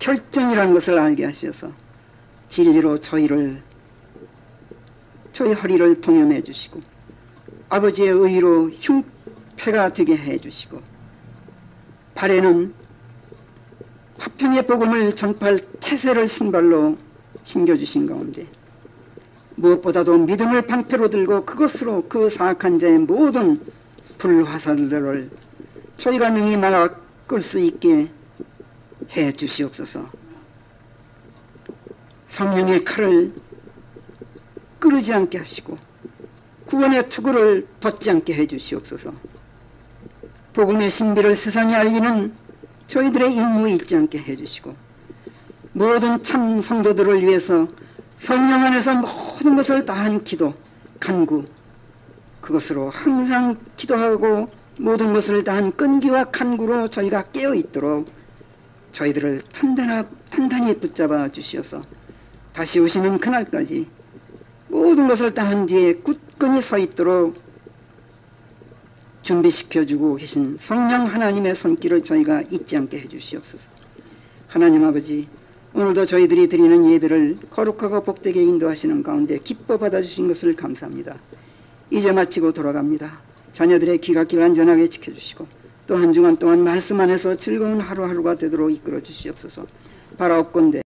결전이라는 것을 알게 하셔서 진리로 저희 허리를 동염해 주시고 아버지의 의로 흉패가 되게 해 주시고 발에는 화평의 복음을 전파할 태세를 신발로 신겨주신 가운데 무엇보다도 믿음을 방패로 들고 그것으로 그 사악한 자의 모든 불화살들을 저희가 능히 막을 수 있게 해 주시옵소서. 성령의 칼을 끄르지 않게 하시고 구원의 투구를 벗지 않게 해 주시옵소서. 복음의 신비를 세상에 알리는 저희들의 임무 잃지 않게 해 주시고 모든 참 성도들을 위해서 성령 안에서 모든 것을 다한 기도, 간구, 그것으로 항상 기도하고 모든 것을 다한 끈기와 간구로 저희가 깨어있도록 저희들을 단단히 붙잡아 주시어서 다시 오시는 그날까지 모든 것을 다한 뒤에 굳건히 서 있도록 준비시켜주고 계신 성령 하나님의 손길을 저희가 잊지 않게 해주시옵소서. 하나님 아버지, 오늘도 저희들이 드리는 예배를 거룩하고 복되게 인도하시는 가운데 기뻐 받아주신 것을 감사합니다. 이제 마치고 돌아갑니다. 자녀들의 귀갓길 안전하게 지켜주시고 또 한 주간 동안 말씀 안에서 즐거운 하루하루가 되도록 이끌어 주시옵소서. 바라옵건대